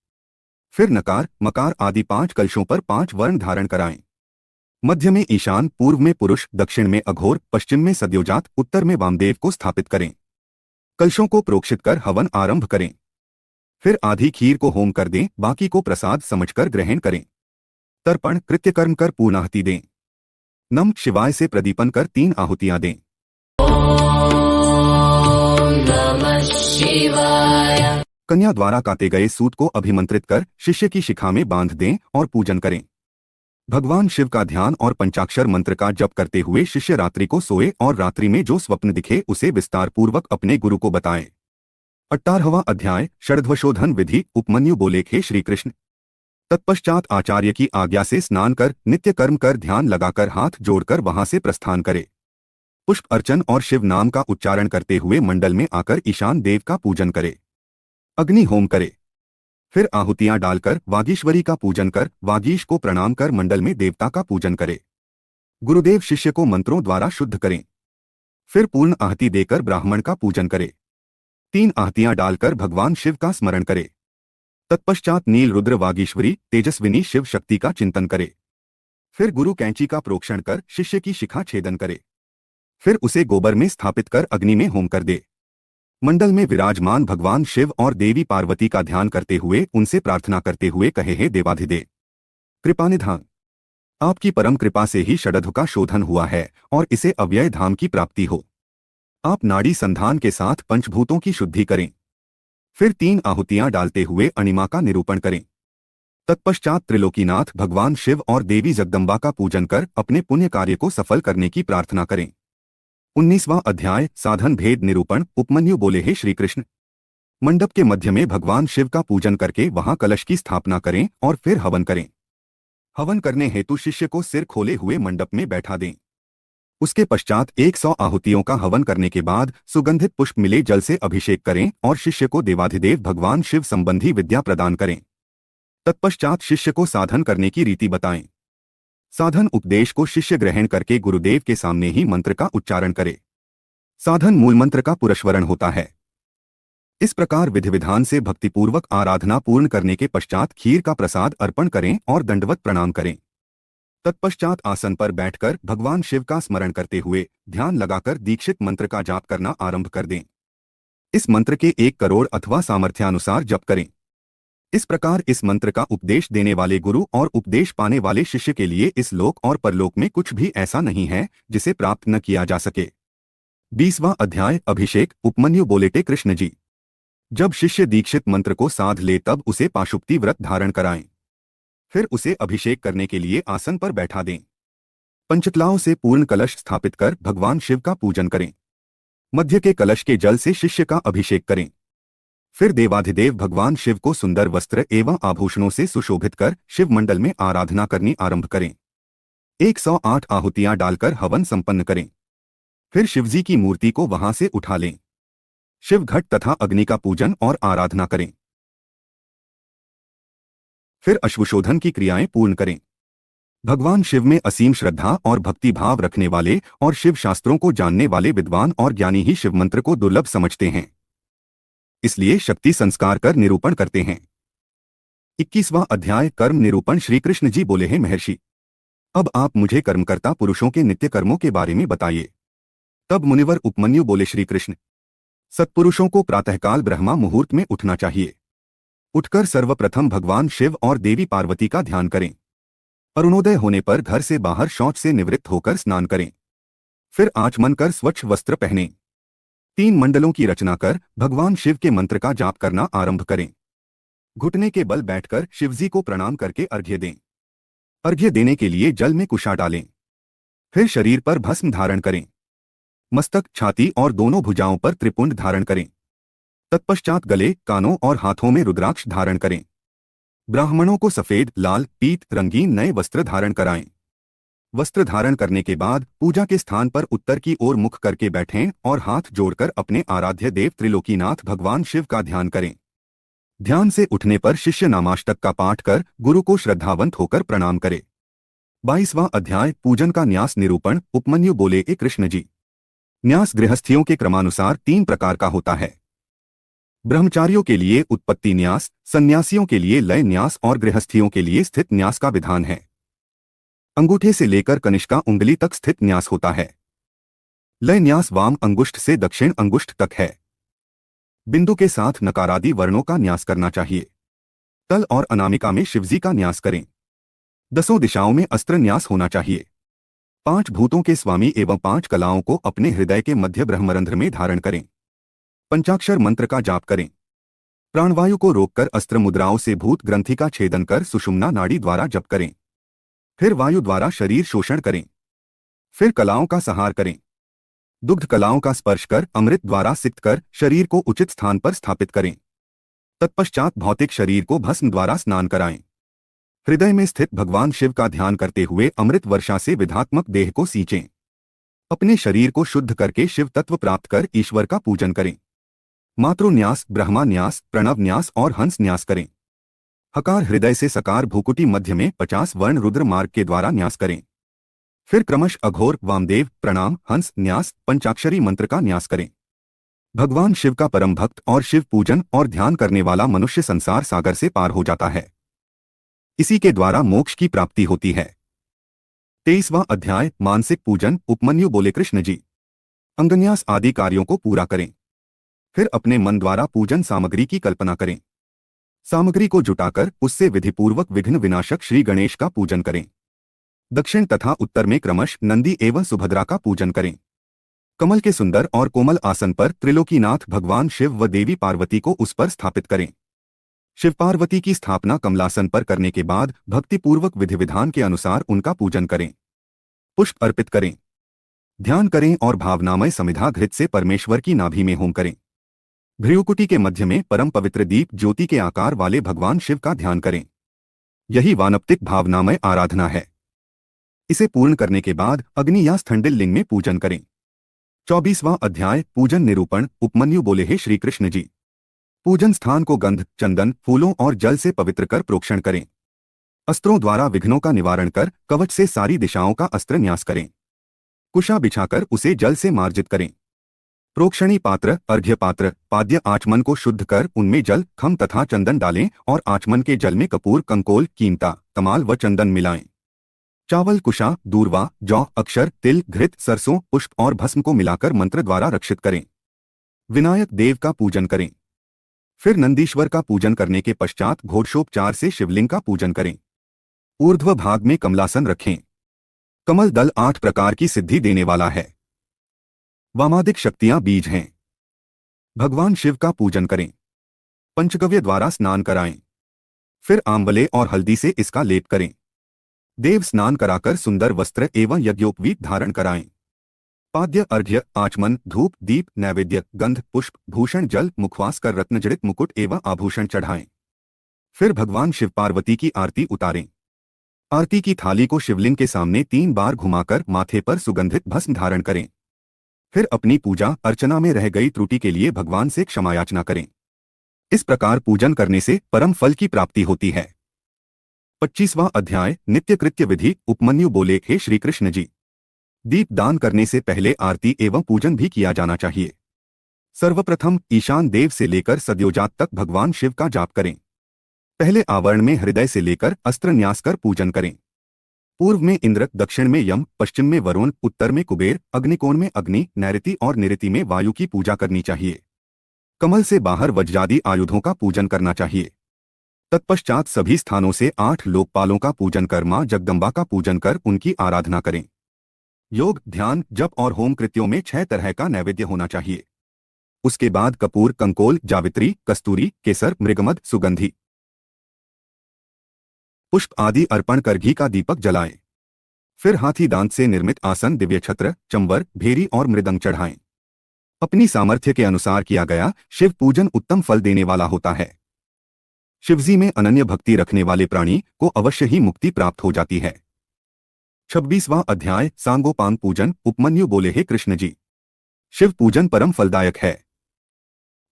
फिर नकार, मकार आदि 5 कलशों पर 5 वर्ण धारण कराएं। मध्य में ईशान, पूर्व में पुरुष, दक्षिण में अघोर, पश्चिम में सद्योजात, उत्तर में वामदेव को स्थापित करें। कलशों को प्रोक्षित कर हवन आरंभ करें। फिर आधी खीर को होम कर दें, बाकी को प्रसाद समझकर ग्रहण करें। तर्पण, कृत्यकर्म कर पूर्णाहुति दें। नम शिवाय से प्रदीपन कर 3 आहुतियां दें। कन्या द्वारा काटे गए सूत को अभिमंत्रित कर शिष्य की शिखा में बांध दें और पूजन करें। भगवान शिव का ध्यान और पंचाक्षर मंत्र का जप करते हुए शिष्य रात्रि को सोए और रात्रि में जो स्वप्न दिखे उसे विस्तार पूर्वक अपने गुरु को बताए। 18वां अध्याय षड्ध्वशोधन विधि। उपमन्यु बोले, हे श्री कृष्ण, तत्पश्चात आचार्य की आज्ञा से स्नान कर नित्य कर्म कर ध्यान लगाकर हाथ जोड़कर वहां से प्रस्थान करे। पुष्प अर्चन और शिव नाम का उच्चारण करते हुए मंडल में आकर ईशान देव का पूजन करे। अग्नि होम करे। फिर आहुतियां डालकर वागीश्वरी का पूजन कर वागीश को प्रणाम कर मंडल में देवता का पूजन करे। गुरुदेव शिष्य को मंत्रों द्वारा शुद्ध करें। फिर पूर्ण आहुति देकर ब्राह्मण का पूजन करे। 3 आहुतियां डालकर भगवान शिव का स्मरण करे। तत्पश्चात नील रुद्र वागीश्वरी तेजस्विनी शिव शक्ति का चिंतन करे। फिर गुरु कैंची का प्रोक्षण कर शिष्य की शिखा छेदन करे। फिर उसे गोबर में स्थापित कर अग्नि में होम कर दे। मंडल में विराजमान भगवान शिव और देवी पार्वती का ध्यान करते हुए उनसे प्रार्थना करते हुए कहे, हे देवाधिदेव, कृपानिधान, आपकी परम कृपा से ही षडध्व का शोधन हुआ है और इसे अव्यय धाम की प्राप्ति हो। आप नाड़ी संधान के साथ पंचभूतों की शुद्धि करें। फिर 3 आहुतियां डालते हुए अणिमा का निरूपण करें। तत्पश्चात त्रिलोकीनाथ भगवान शिव और देवी जगदम्बा का पूजन कर अपने पुण्य कार्य को सफल करने की प्रार्थना करें। 19वां अध्याय साधन भेद निरूपण। उपमन्यु बोले, हे श्री कृष्ण, मंडप के मध्य में भगवान शिव का पूजन करके वहां कलश की स्थापना करें और फिर हवन करें। हवन करने हेतु शिष्य को सिर खोले हुए मंडप में बैठा दें। उसके पश्चात 100 आहुतियों का हवन करने के बाद सुगंधित पुष्प मिले जल से अभिषेक करें और शिष्य को देवाधिदेव भगवान शिव संबंधी विद्या प्रदान करें। तत्पश्चात शिष्य को साधन करने की रीति बताएं। साधन उपदेश को शिष्य ग्रहण करके गुरुदेव के सामने ही मंत्र का उच्चारण करे। साधन मूल मंत्र का पुरस्वरण होता है। इस प्रकार विधि विधान से भक्तिपूर्वक आराधना पूर्ण करने के पश्चात खीर का प्रसाद अर्पण करें और दंडवत प्रणाम करें। तत्पश्चात आसन पर बैठकर भगवान शिव का स्मरण करते हुए ध्यान लगाकर दीक्षित मंत्र का जाप करना आरंभ कर दें। इस मंत्र के 1 करोड़ अथवा सामर्थ्यानुसार जप करें। इस प्रकार इस मंत्र का उपदेश देने वाले गुरु और उपदेश पाने वाले शिष्य के लिए इस लोक और परलोक में कुछ भी ऐसा नहीं है जिसे प्राप्त न किया जा सके। 20वां अध्याय अभिषेक। उपमन्यु बोले, थे कृष्ण जी, जब शिष्य दीक्षित मंत्र को साध ले तब उसे पाशुपति व्रत धारण कराएं। फिर उसे अभिषेक करने के लिए आसन पर बैठा दें। पंचकलाओं से पूर्ण कलश स्थापित कर भगवान शिव का पूजन करें। मध्य के कलश के जल से शिष्य का अभिषेक करें। फिर देवाधिदेव भगवान शिव को सुंदर वस्त्र एवं आभूषणों से सुशोभित कर शिव मंडल में आराधना करनी आरंभ करें। 108 आहुतियां डालकर हवन संपन्न करें। फिर शिवजी की मूर्ति को वहां से उठा लें। शिव घट तथा अग्नि का पूजन और आराधना करें। फिर अश्वशोधन की क्रियाएं पूर्ण करें। भगवान शिव में असीम श्रद्धा और भक्ति भाव रखने वाले और शिव शास्त्रों को जानने वाले विद्वान और ज्ञानी ही शिव मंत्र को दुर्लभ समझते हैं, इसलिए शक्ति संस्कार कर निरूपण करते हैं। 21वां अध्याय कर्म निरूपण। श्री कृष्ण जी बोले हैं, महर्षि, अब आप मुझे कर्मकर्ता पुरुषों के नित्य कर्मों के बारे में बताइए। तब मुनिवर उपमन्यु बोले, श्री कृष्ण, सत्पुरुषों को प्रातःकाल ब्रह्मा मुहूर्त में उठना चाहिए। उठकर सर्वप्रथम भगवान शिव और देवी पार्वती का ध्यान करें। अरुणोदय होने पर घर से बाहर शौच से निवृत्त होकर स्नान करें। फिर आचमन कर स्वच्छ वस्त्र पहनें। 3 मंडलों की रचना कर भगवान शिव के मंत्र का जाप करना आरंभ करें। घुटने के बल बैठकर शिवजी को प्रणाम करके अर्घ्य दें। अर्घ्य देने के लिए जल में कुशा डालें। फिर शरीर पर भस्म धारण करें। मस्तक, छाती और दोनों भुजाओं पर त्रिपुंड धारण करें। तत्पश्चात गले, कानों और हाथों में रुद्राक्ष धारण करें। ब्राह्मणों को सफेद, लाल, पीत रंगीन नए वस्त्र धारण कराएं। वस्त्र धारण करने के बाद पूजा के स्थान पर उत्तर की ओर मुख करके बैठें और हाथ जोड़कर अपने आराध्य देव त्रिलोकीनाथ भगवान शिव का ध्यान करें। ध्यान से उठने पर शिष्य नामाष्टक का पाठ कर गुरु को श्रद्धावंत होकर प्रणाम करे। 22वां अध्याय पूजन का न्यास निरूपण। उपमन्यु बोले, ए कृष्ण जी, न्यास गृहस्थियों के क्रमानुसार 3 प्रकार का होता है। ब्रह्मचारियों के लिए उत्पत्ति न्यास, सन्यासियों के लिए लय न्यास और गृहस्थियों के लिए स्थित न्यास का विधान है। अंगूठे से लेकर कनिष्का उंगली तक स्थित न्यास होता है। लय न्यास वाम अंगुष्ठ से दक्षिण अंगुष्ठ तक है। बिंदु के साथ नकारादि वर्णों का न्यास करना चाहिए। तल और अनामिका में शिवजी का न्यास करें। 10 दिशाओं में अस्त्र न्यास होना चाहिए। 5 भूतों के स्वामी एवं 5 कलाओं को अपने हृदय के मध्य ब्रह्मरंध्र में धारण करें। पंचाक्षर मंत्र का जाप करें। प्राणवायु को रोककर अस्त्र मुद्राओं से भूत ग्रंथि का छेदन कर सुषुम्ना नाड़ी द्वारा जप करें। फिर वायु द्वारा शरीर शोषण करें। फिर कलाओं का संहार करें। दुग्ध कलाओं का स्पर्श कर अमृत द्वारा सिक्त कर शरीर को उचित स्थान पर स्थापित करें। तत्पश्चात भौतिक शरीर को भस्म द्वारा स्नान कराएं। हृदय में स्थित भगवान शिव का ध्यान करते हुए अमृत वर्षा से विधात्मक देह को सींचें। अपने शरीर को शुद्ध करके शिव तत्व प्राप्त कर ईश्वर का पूजन करें। मातृन्यास, ब्रह्मा न्यास, प्रणव न्यास और हंस न्यास करें। हकार हृदय से सकार भूकुटी मध्य में 50 वर्ण रुद्र मार्ग के द्वारा न्यास करें। फिर क्रमश अघोर, वामदेव, प्रणाम, हंस न्यास, पंचाक्षरी मंत्र का न्यास करें। भगवान शिव का परम भक्त और शिव पूजन और ध्यान करने वाला मनुष्य संसार सागर से पार हो जाता है। इसी के द्वारा मोक्ष की प्राप्ति होती है। 23वां अध्याय मानसिक पूजन। उपमन्यु बोले, कृष्ण जी, अंगन्यास आदि कार्यों को पूरा करें। फिर अपने मन द्वारा पूजन सामग्री की कल्पना करें। सामग्री को जुटाकर उससे विधिपूर्वक विघ्न विनाशक श्री गणेश का पूजन करें। दक्षिण तथा उत्तर में क्रमश नंदी एवं सुभद्रा का पूजन करें। कमल के सुंदर और कोमल आसन पर त्रिलोकीनाथ भगवान शिव व देवी पार्वती को उस पर स्थापित करें। शिव पार्वती की स्थापना कमलासन पर करने के बाद भक्तिपूर्वक विधि विधान के अनुसार उनका पूजन करें। पुष्प अर्पित करें। ध्यान करें और भावनामय समिधा घृत से परमेश्वर की नाभि में होम करें। भ्रियुकुटी के मध्य में परम पवित्र दीप ज्योति के आकार वाले भगवान शिव का ध्यान करें। यही वानप्तिक भावनामय आराधना है। इसे पूर्ण करने के बाद अग्नि या स्थंडिल लिंग में पूजन करें। 24वां अध्याय पूजन निरूपण। उपमन्यु बोले, हे श्री कृष्ण जी, पूजन स्थान को गंध, चंदन, फूलों और जल से पवित्र कर प्रोक्षण करें। अस्त्रों द्वारा विघ्नों का निवारण कर कवच से सारी दिशाओं का अस्त्र न्यास करें। कुशा बिछाकर उसे जल से मार्जित करें। प्रोक्षणी पात्र, अर्घ्य पात्र, पाद्य आचमन को शुद्ध कर उनमें जल, खम तथा चंदन डालें और आचमन के जल में कपूर, कंकोल, कीमता, तमाल व चंदन मिलाएं। चावल, कुशा, दूर्वा, जौ, अक्षर, तिल, घृत, सरसों, पुष्प और भस्म को मिलाकर मंत्र द्वारा रक्षित करें। विनायक देव का पूजन करें। फिर नंदीश्वर का पूजन करने के पश्चात घोषोपचार से शिवलिंग का पूजन करें। ऊर्ध्व भाग में कमलासन रखें। कमल दल 8 प्रकार की सिद्धि देने वाला है। वामादिक शक्तियां बीज हैं। भगवान शिव का पूजन करें। पंचगव्य द्वारा स्नान कराएं। फिर आंवले और हल्दी से इसका लेप करें। देव स्नान कराकर सुंदर वस्त्र एवं यज्ञोपवीत धारण कराएं। पाद्य, अर्घ्य, आचमन, धूप, दीप, नैवेद्य, गंध, पुष्प, भूषण, जल, मुखवास कर रत्नजड़ित मुकुट एवं आभूषण चढ़ाएं। फिर भगवान शिव पार्वती की आरती उतारें। आरती की थाली को शिवलिंग के सामने 3 बार घुमाकर माथे पर सुगंधित भस्म धारण करें। फिर अपनी पूजा अर्चना में रह गई त्रुटि के लिए भगवान से क्षमा याचना करें। इस प्रकार पूजन करने से परम फल की प्राप्ति होती है। 25वां अध्याय नित्य कृत्य विधि। उपमन्यु बोले, हे श्री कृष्ण जी, दीप दान करने से पहले आरती एवं पूजन भी किया जाना चाहिए। सर्वप्रथम ईशान देव से लेकर सद्योजात तक भगवान शिव का जाप करें। पहले आवरण में हृदय से लेकर अस्त्र न्यास कर पूजन करें। पूर्व में इंद्र, दक्षिण में यम, पश्चिम में वरुण, उत्तर में कुबेर, अग्निकोण में अग्नि, नैऋति और निऋति में वायु की पूजा करनी चाहिए। कमल से बाहर वज्रादि आयुधों का पूजन करना चाहिए। तत्पश्चात सभी स्थानों से 8 लोकपालों का पूजन कर मां जगदम्बा का पूजन कर उनकी आराधना करें। योग, ध्यान, जप और होम कृत्यों में 6 तरह का नैवेद्य होना चाहिए। उसके बाद कपूर, कंकोल, जावित्री, कस्तूरी, केसर, मृगमद, सुगंधि, पुष्प आदि अर्पण कर घी का दीपक जलाएं। फिर हाथी दांत से निर्मित आसन, दिव्य छत्र, चंबर, भेरी और मृदंग चढ़ाएं। अपनी सामर्थ्य के अनुसार किया गया शिव पूजन उत्तम फल देने वाला होता है। शिवजी में अनन्य भक्ति रखने वाले प्राणी को अवश्य ही मुक्ति प्राप्त हो जाती है। 26वां अध्याय सांगोपांग पूजन। उपमन्यु बोले, हे कृष्ण जी, शिव पूजन परम फलदायक है।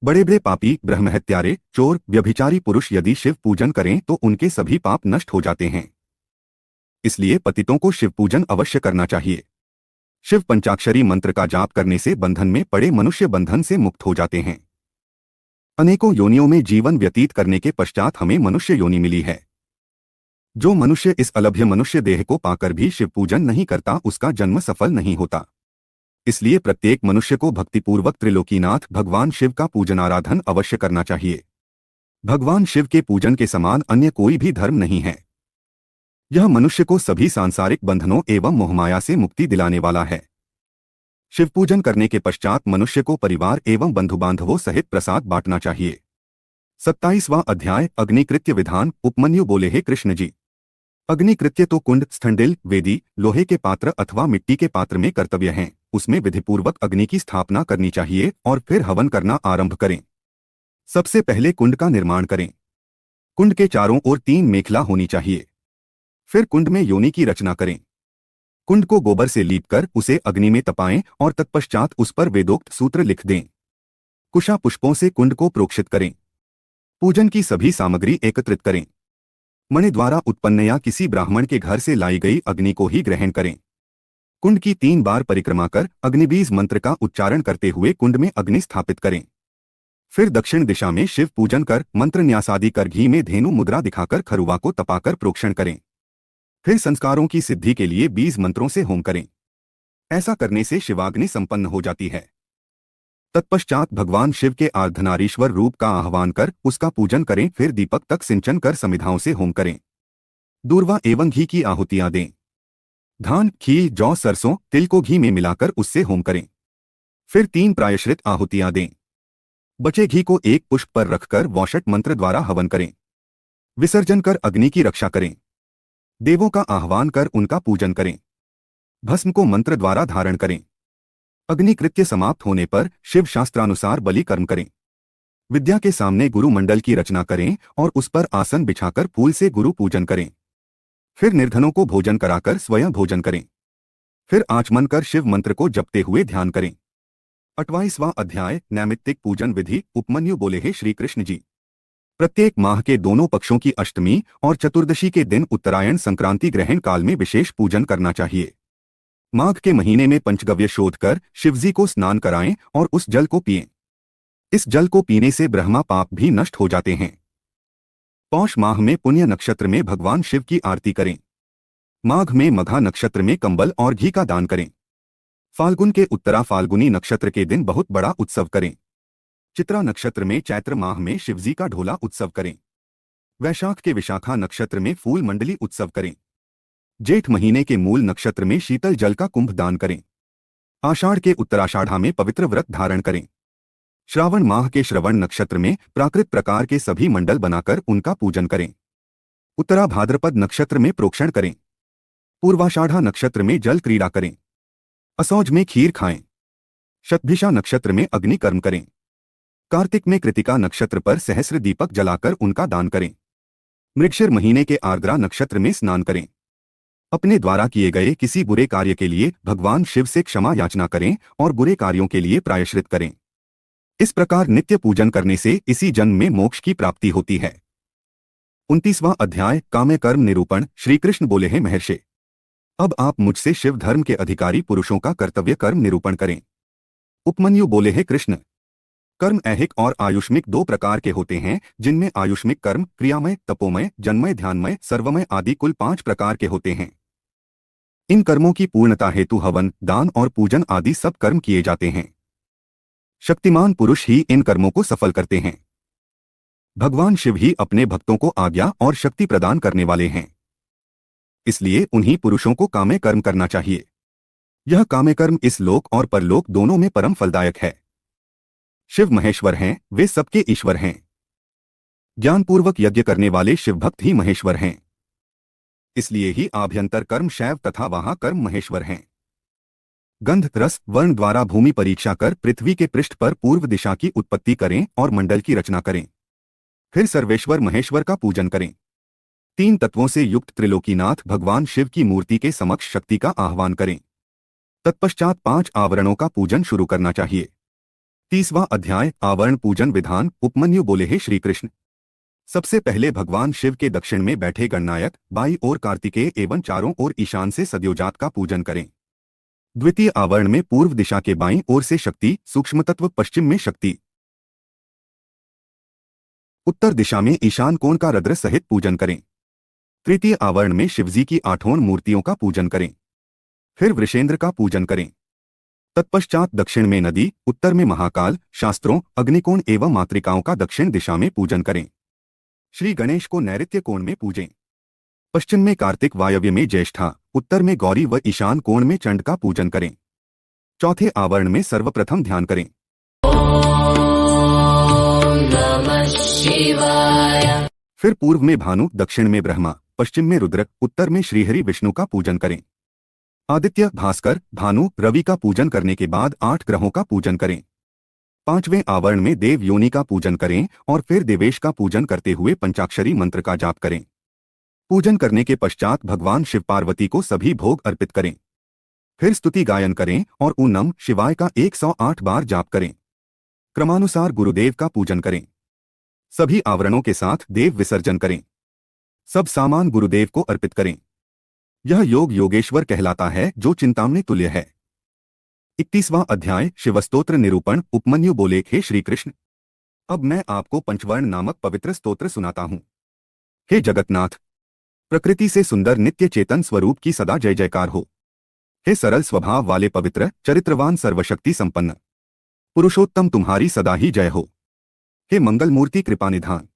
बड़े बड़े पापी, ब्रह्महत्यारे, चोर, व्यभिचारी पुरुष यदि शिव पूजन करें तो उनके सभी पाप नष्ट हो जाते हैं। इसलिए पतितों को शिव पूजन अवश्य करना चाहिए। शिव पंचाक्षरी मंत्र का जाप करने से बंधन में पड़े मनुष्य बंधन से मुक्त हो जाते हैं। अनेकों योनियों में जीवन व्यतीत करने के पश्चात हमें मनुष्य योनि मिली है। जो मनुष्य इस अलभ्य मनुष्य देह को पाकर भी शिव पूजन नहीं करता उसका जन्म सफल नहीं होता। इसलिए प्रत्येक मनुष्य को भक्तिपूर्वक त्रिलोकीनाथ भगवान शिव का पूजन आराधन अवश्य करना चाहिए। भगवान शिव के पूजन के समान अन्य कोई भी धर्म नहीं है। यह मनुष्य को सभी सांसारिक बंधनों एवं मोहमाया से मुक्ति दिलाने वाला है। शिव पूजन करने के पश्चात मनुष्य को परिवार एवं बंधु बांधवों सहित प्रसाद बांटना चाहिए। 27वां अध्याय अग्निकृत्य विधान। उपमन्यु बोले, हे कृष्ण जी, अग्निकृत्य तो कुंड, स्थंडिल, वेदी, लोहे के पात्र अथवा मिट्टी के पात्र में कर्तव्य हैं। उसमें विधिपूर्वक अग्नि की स्थापना करनी चाहिए और फिर हवन करना आरंभ करें। सबसे पहले कुंड का निर्माण करें। कुंड के चारों ओर 3 मेखला होनी चाहिए। फिर कुंड में योनि की रचना करें। कुंड को गोबर से लीपकर उसे अग्नि में तपाएं और तत्पश्चात उस पर वेदोक्त सूत्र लिख दें। कुशा पुष्पों से कुंड को प्रोक्षित करें। पूजन की सभी सामग्री एकत्रित करें। मणि द्वारा उत्पन्न या किसी ब्राह्मण के घर से लाई गई अग्नि को ही ग्रहण करें। कुंड की 3 बार परिक्रमा कर अग्निबीज मंत्र का उच्चारण करते हुए कुंड में अग्नि स्थापित करें। फिर दक्षिण दिशा में शिव पूजन कर मंत्र न्यासादि कर घी में धेनु मुद्रा दिखाकर खरुआ को तपाकर प्रोक्षण करें। फिर संस्कारों की सिद्धि के लिए 20 मंत्रों से होम करें। ऐसा करने से शिवाग्नि संपन्न हो जाती है। तत्पश्चात भगवान शिव के अर्धनारीश्वर रूप का आह्वान कर उसका पूजन करें। फिर दीपक तक सिंचन कर समिधाओं से होम करें। दूर्वा एवं घी की आहुतियां दें। धान, खील, जौ, सरसों, तिल को घी में मिलाकर उससे होम करें। फिर 3 प्रायश्चित आहुतियां दें। बचे घी को एक पुष्प पर रखकर वौषट मंत्र द्वारा हवन करें। विसर्जन कर अग्नि की रक्षा करें। देवों का आह्वान कर उनका पूजन करें। भस्म को मंत्र द्वारा धारण करें। अग्निकृत्य समाप्त होने पर शिव शास्त्रानुसार बलि कर्म करें। विद्या के सामने गुरु मंडल की रचना करें और उस पर आसन बिछाकर फूल से गुरु पूजन करें। फिर निर्धनों को भोजन कराकर स्वयं भोजन करें। फिर आचमन कर शिव मंत्र को जपते हुए ध्यान करें। 28वां अध्याय नैमित्तिक पूजन विधि। उपमन्यु बोले, हे श्री कृष्ण जी, प्रत्येक माह के दोनों पक्षों की अष्टमी और चतुर्दशी के दिन उत्तरायण संक्रांति ग्रहण काल में विशेष पूजन करना चाहिए। माघ के महीने में पंचगव्य शोध कर शिवजी को स्नान कराएं और उस जल को पिएं। इस जल को पीने से ब्रह्मा पाप भी नष्ट हो जाते हैं। पौष माह में पुण्य नक्षत्र में भगवान शिव की आरती करें। माघ में मघा नक्षत्र में कंबल और घी का दान करें। फाल्गुन के उत्तरा फाल्गुनी नक्षत्र के दिन बहुत बड़ा उत्सव करें। चित्रा नक्षत्र में चैत्र माह में शिवजी का ढोला उत्सव करें। वैशाख के विशाखा नक्षत्र में फूल मंडली उत्सव करें। जेठ महीने के मूल नक्षत्र में शीतल जल का कुंभ दान करें। आषाढ़ के उत्तराषाढ़ा में पवित्र व्रत धारण करें। श्रावण माह के श्रवण नक्षत्र में प्राकृत प्रकार के सभी मंडल बनाकर उनका पूजन करें। उत्तरा भाद्रपद नक्षत्र में प्रोक्षण करें। पूर्वाषाढ़ा नक्षत्र में जल क्रीड़ा करें। असौज में खीर खाएं। शतभिषा नक्षत्र में अग्नि कर्म करें। कार्तिक में कृतिका नक्षत्र पर सहस्र दीपक जलाकर उनका दान करें। मृगशिर महीने के आर्द्रा नक्षत्र में स्नान करें। अपने द्वारा किए गए किसी बुरे कार्य के लिए भगवान शिव से क्षमा याचना करें और बुरे कार्यों के लिए प्रायश्चित करें। इस प्रकार नित्य पूजन करने से इसी जन्म में मोक्ष की प्राप्ति होती है। 29वां अध्याय काम्य कर्म निरूपण। श्री कृष्ण बोले हैं, महर्षि, अब आप मुझसे शिव धर्म के अधिकारी पुरुषों का कर्तव्य कर्म निरूपण करें। उपमन्यु बोले हैं, कृष्ण, कर्म ऐहिक और आयुष्मिक दो प्रकार के होते हैं, जिनमें आयुष्मिक कर्म क्रियामय, तपोमय, जन्मय, ध्यानमय, सर्वमय आदि कुल 5 प्रकार के होते हैं। इन कर्मों की पूर्णता हेतु हवन, दान और पूजन आदि सब कर्म किए जाते हैं। शक्तिमान पुरुष ही इन कर्मों को सफल करते हैं। भगवान शिव ही अपने भक्तों को आज्ञा और शक्ति प्रदान करने वाले हैं। इसलिए उन्हीं पुरुषों को काम्य कर्म करना चाहिए। यह काम्य कर्म इस लोक और परलोक दोनों में परम फलदायक है। शिव महेश्वर हैं, वे सबके ईश्वर हैं। ज्ञानपूर्वक यज्ञ करने वाले शिवभक्त ही महेश्वर हैं। इसलिए ही आभ्यंतर कर्म शैव तथा वाहा कर्म महेश्वर हैं। गंध, रस, वर्ण द्वारा भूमि परीक्षा कर पृथ्वी के पृष्ठ पर पूर्व दिशा की उत्पत्ति करें और मंडल की रचना करें। फिर सर्वेश्वर महेश्वर का पूजन करें। 3 तत्वों से युक्त त्रिलोकीनाथ भगवान शिव की मूर्ति के समक्ष शक्ति का आह्वान करें। तत्पश्चात 5 आवरणों का पूजन शुरू करना चाहिए। 30वां अध्याय आवरण पूजन विधान। उपमन्यु बोले, हे श्री कृष्ण, सबसे पहले भगवान शिव के दक्षिण में बैठे गणनायक, बाईं ओर कार्तिकेय एवं चारों ओर ईशान से सद्योजात का पूजन करें। द्वितीय आवरण में पूर्व दिशा के बाईं ओर से शक्ति, सूक्ष्म तत्व पश्चिम में शक्ति, उत्तर दिशा में ईशान कोण का रुद्र सहित पूजन करें। तृतीय आवरण में शिवजी की 8 मूर्तियों का पूजन करें। फिर वृषेंद्र का पूजन करें। तत्पश्चात दक्षिण में नदी, उत्तर में महाकाल, शास्त्रों, अग्निकोण एवं मातृकाओं का दक्षिण दिशा में पूजन करें। श्री गणेश को नैऋत्य कोण में पूजें। पश्चिम में कार्तिक, वायव्य में ज्येष्ठा, उत्तर में गौरी व ईशान कोण में चंड का पूजन करें। चौथे आवरण में सर्वप्रथम ध्यान करें। फिर पूर्व में भानु, दक्षिण में ब्रह्मा, पश्चिम में रुद्र, उत्तर में श्रीहरि विष्णु का पूजन करें। आदित्य, भास्कर, भानु, रवि का पूजन करने के बाद 8 ग्रहों का पूजन करें। 5वें आवरण में देव योनि का पूजन करें और फिर देवेश का पूजन करते हुए पंचाक्षरी मंत्र का जाप करें। पूजन करने के पश्चात भगवान शिव पार्वती को सभी भोग अर्पित करें। फिर स्तुति गायन करें और ॐ नमः शिवाय का 108 बार जाप करें। क्रमानुसार गुरुदेव का पूजन करें। सभी आवरणों के साथ देव विसर्जन करें। सब सामान गुरुदेव को अर्पित करें। यह योग योगेश्वर कहलाता है, जो चिंतामणि तुल्य है। 31वां अध्याय शिवस्तोत्र निरूपण। उपमन्यु बोले, हे श्री कृष्ण, अब मैं आपको पंचवर्ण नामक पवित्र स्तोत्र सुनाता हूं। हे जगतनाथ, प्रकृति से सुंदर नित्य चेतन स्वरूप की सदा जय जयकार हो। हे सरल स्वभाव वाले पवित्र चरित्रवान सर्वशक्ति संपन्न पुरुषोत्तम, तुम्हारी सदा ही जय हो। हे मंगल मूर्ति कृपानिधान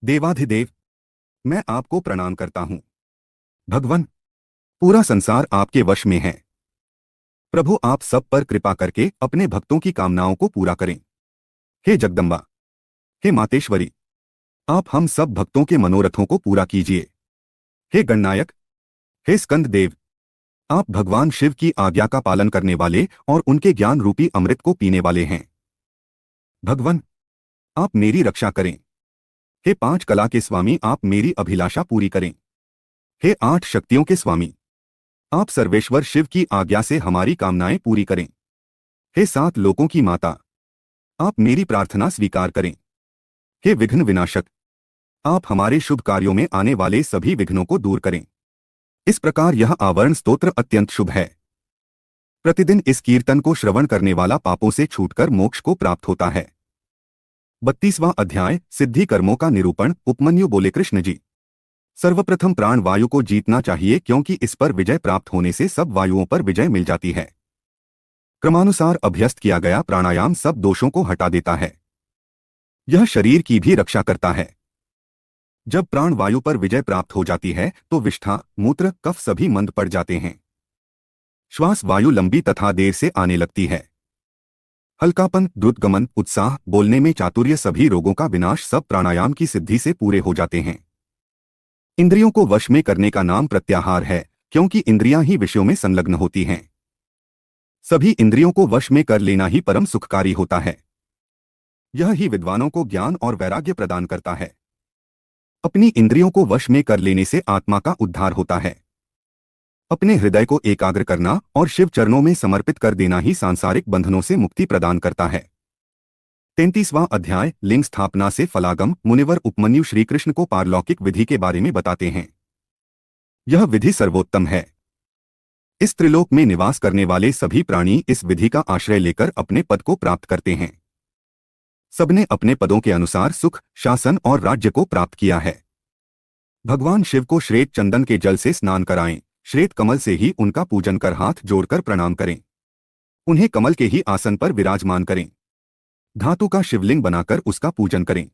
देवाधिदेव, मैं आपको प्रणाम करता हूं। भगवान, पूरा संसार आपके वश में है। प्रभु, आप सब पर कृपा करके अपने भक्तों की कामनाओं को पूरा करें। हे जगदम्बा, हे मातेश्वरी, आप हम सब भक्तों के मनोरथों को पूरा कीजिए। हे गणनायक, हे स्कंद देव, आप भगवान शिव की आज्ञा का पालन करने वाले और उनके ज्ञान रूपी अमृत को पीने वाले हैं। भगवान, आप मेरी रक्षा करें। हे 5 कला के स्वामी, आप मेरी अभिलाषा पूरी करें। हे 8 शक्तियों के स्वामी, आप सर्वेश्वर शिव की आज्ञा से हमारी कामनाएं पूरी करें। हे 7 लोकों की माता, आप मेरी प्रार्थना स्वीकार करें। हे विघ्न विनाशक, आप हमारे शुभ कार्यों में आने वाले सभी विघ्नों को दूर करें। इस प्रकार यह आवरण स्तोत्र अत्यंत शुभ है। प्रतिदिन इस कीर्तन को श्रवण करने वाला पापों से छूटकर मोक्ष को प्राप्त होता है। 32वां अध्याय सिद्धि कर्मों का निरूपण। उपमन्यु बोले, कृष्ण जी, सर्वप्रथम प्राण वायु को जीतना चाहिए, क्योंकि इस पर विजय प्राप्त होने से सब वायुओं पर विजय मिल जाती है। क्रमानुसार अभ्यस्त किया गया प्राणायाम सब दोषों को हटा देता है। यह शरीर की भी रक्षा करता है। जब प्राण वायु पर विजय प्राप्त हो जाती है तो विष्ठा, मूत्र, कफ सभी मंद पड़ जाते हैं। श्वास वायु लंबी तथा देर से आने लगती है। हल्कापन, द्रुतगमन, उत्साह, बोलने में चातुर्य सभी रोगों का विनाश सब प्राणायाम की सिद्धि से पूरे हो जाते हैं। इंद्रियों को वश में करने का नाम प्रत्याहार है, क्योंकि इंद्रियां ही विषयों में संलग्न होती हैं। सभी इंद्रियों को वश में कर लेना ही परम सुखकारी होता है। यह ही विद्वानों को ज्ञान और वैराग्य प्रदान करता है। अपनी इंद्रियों को वश में कर लेने से आत्मा का उद्धार होता है। अपने हृदय को एकाग्र करना और शिव चरणों में समर्पित कर देना ही सांसारिक बंधनों से मुक्ति प्रदान करता है। 33वां अध्याय लिंग स्थापना से फलागम। मुनिवर उपमन्यु श्री कृष्ण को पारलौकिक विधि के बारे में बताते हैं। यह विधि सर्वोत्तम है। इस त्रिलोक में निवास करने वाले सभी प्राणी इस विधि का आश्रय लेकर अपने पद को प्राप्त करते हैं। सबने अपने पदों के अनुसार सुख, शासन और राज्य को प्राप्त किया है। भगवान शिव को श्वेत चंदन के जल से स्नान कराएं। श्वेत कमल से ही उनका पूजन कर हाथ जोड़कर प्रणाम करें। उन्हें कमल के ही आसन पर विराजमान करें। धातु का शिवलिंग बनाकर उसका पूजन करें।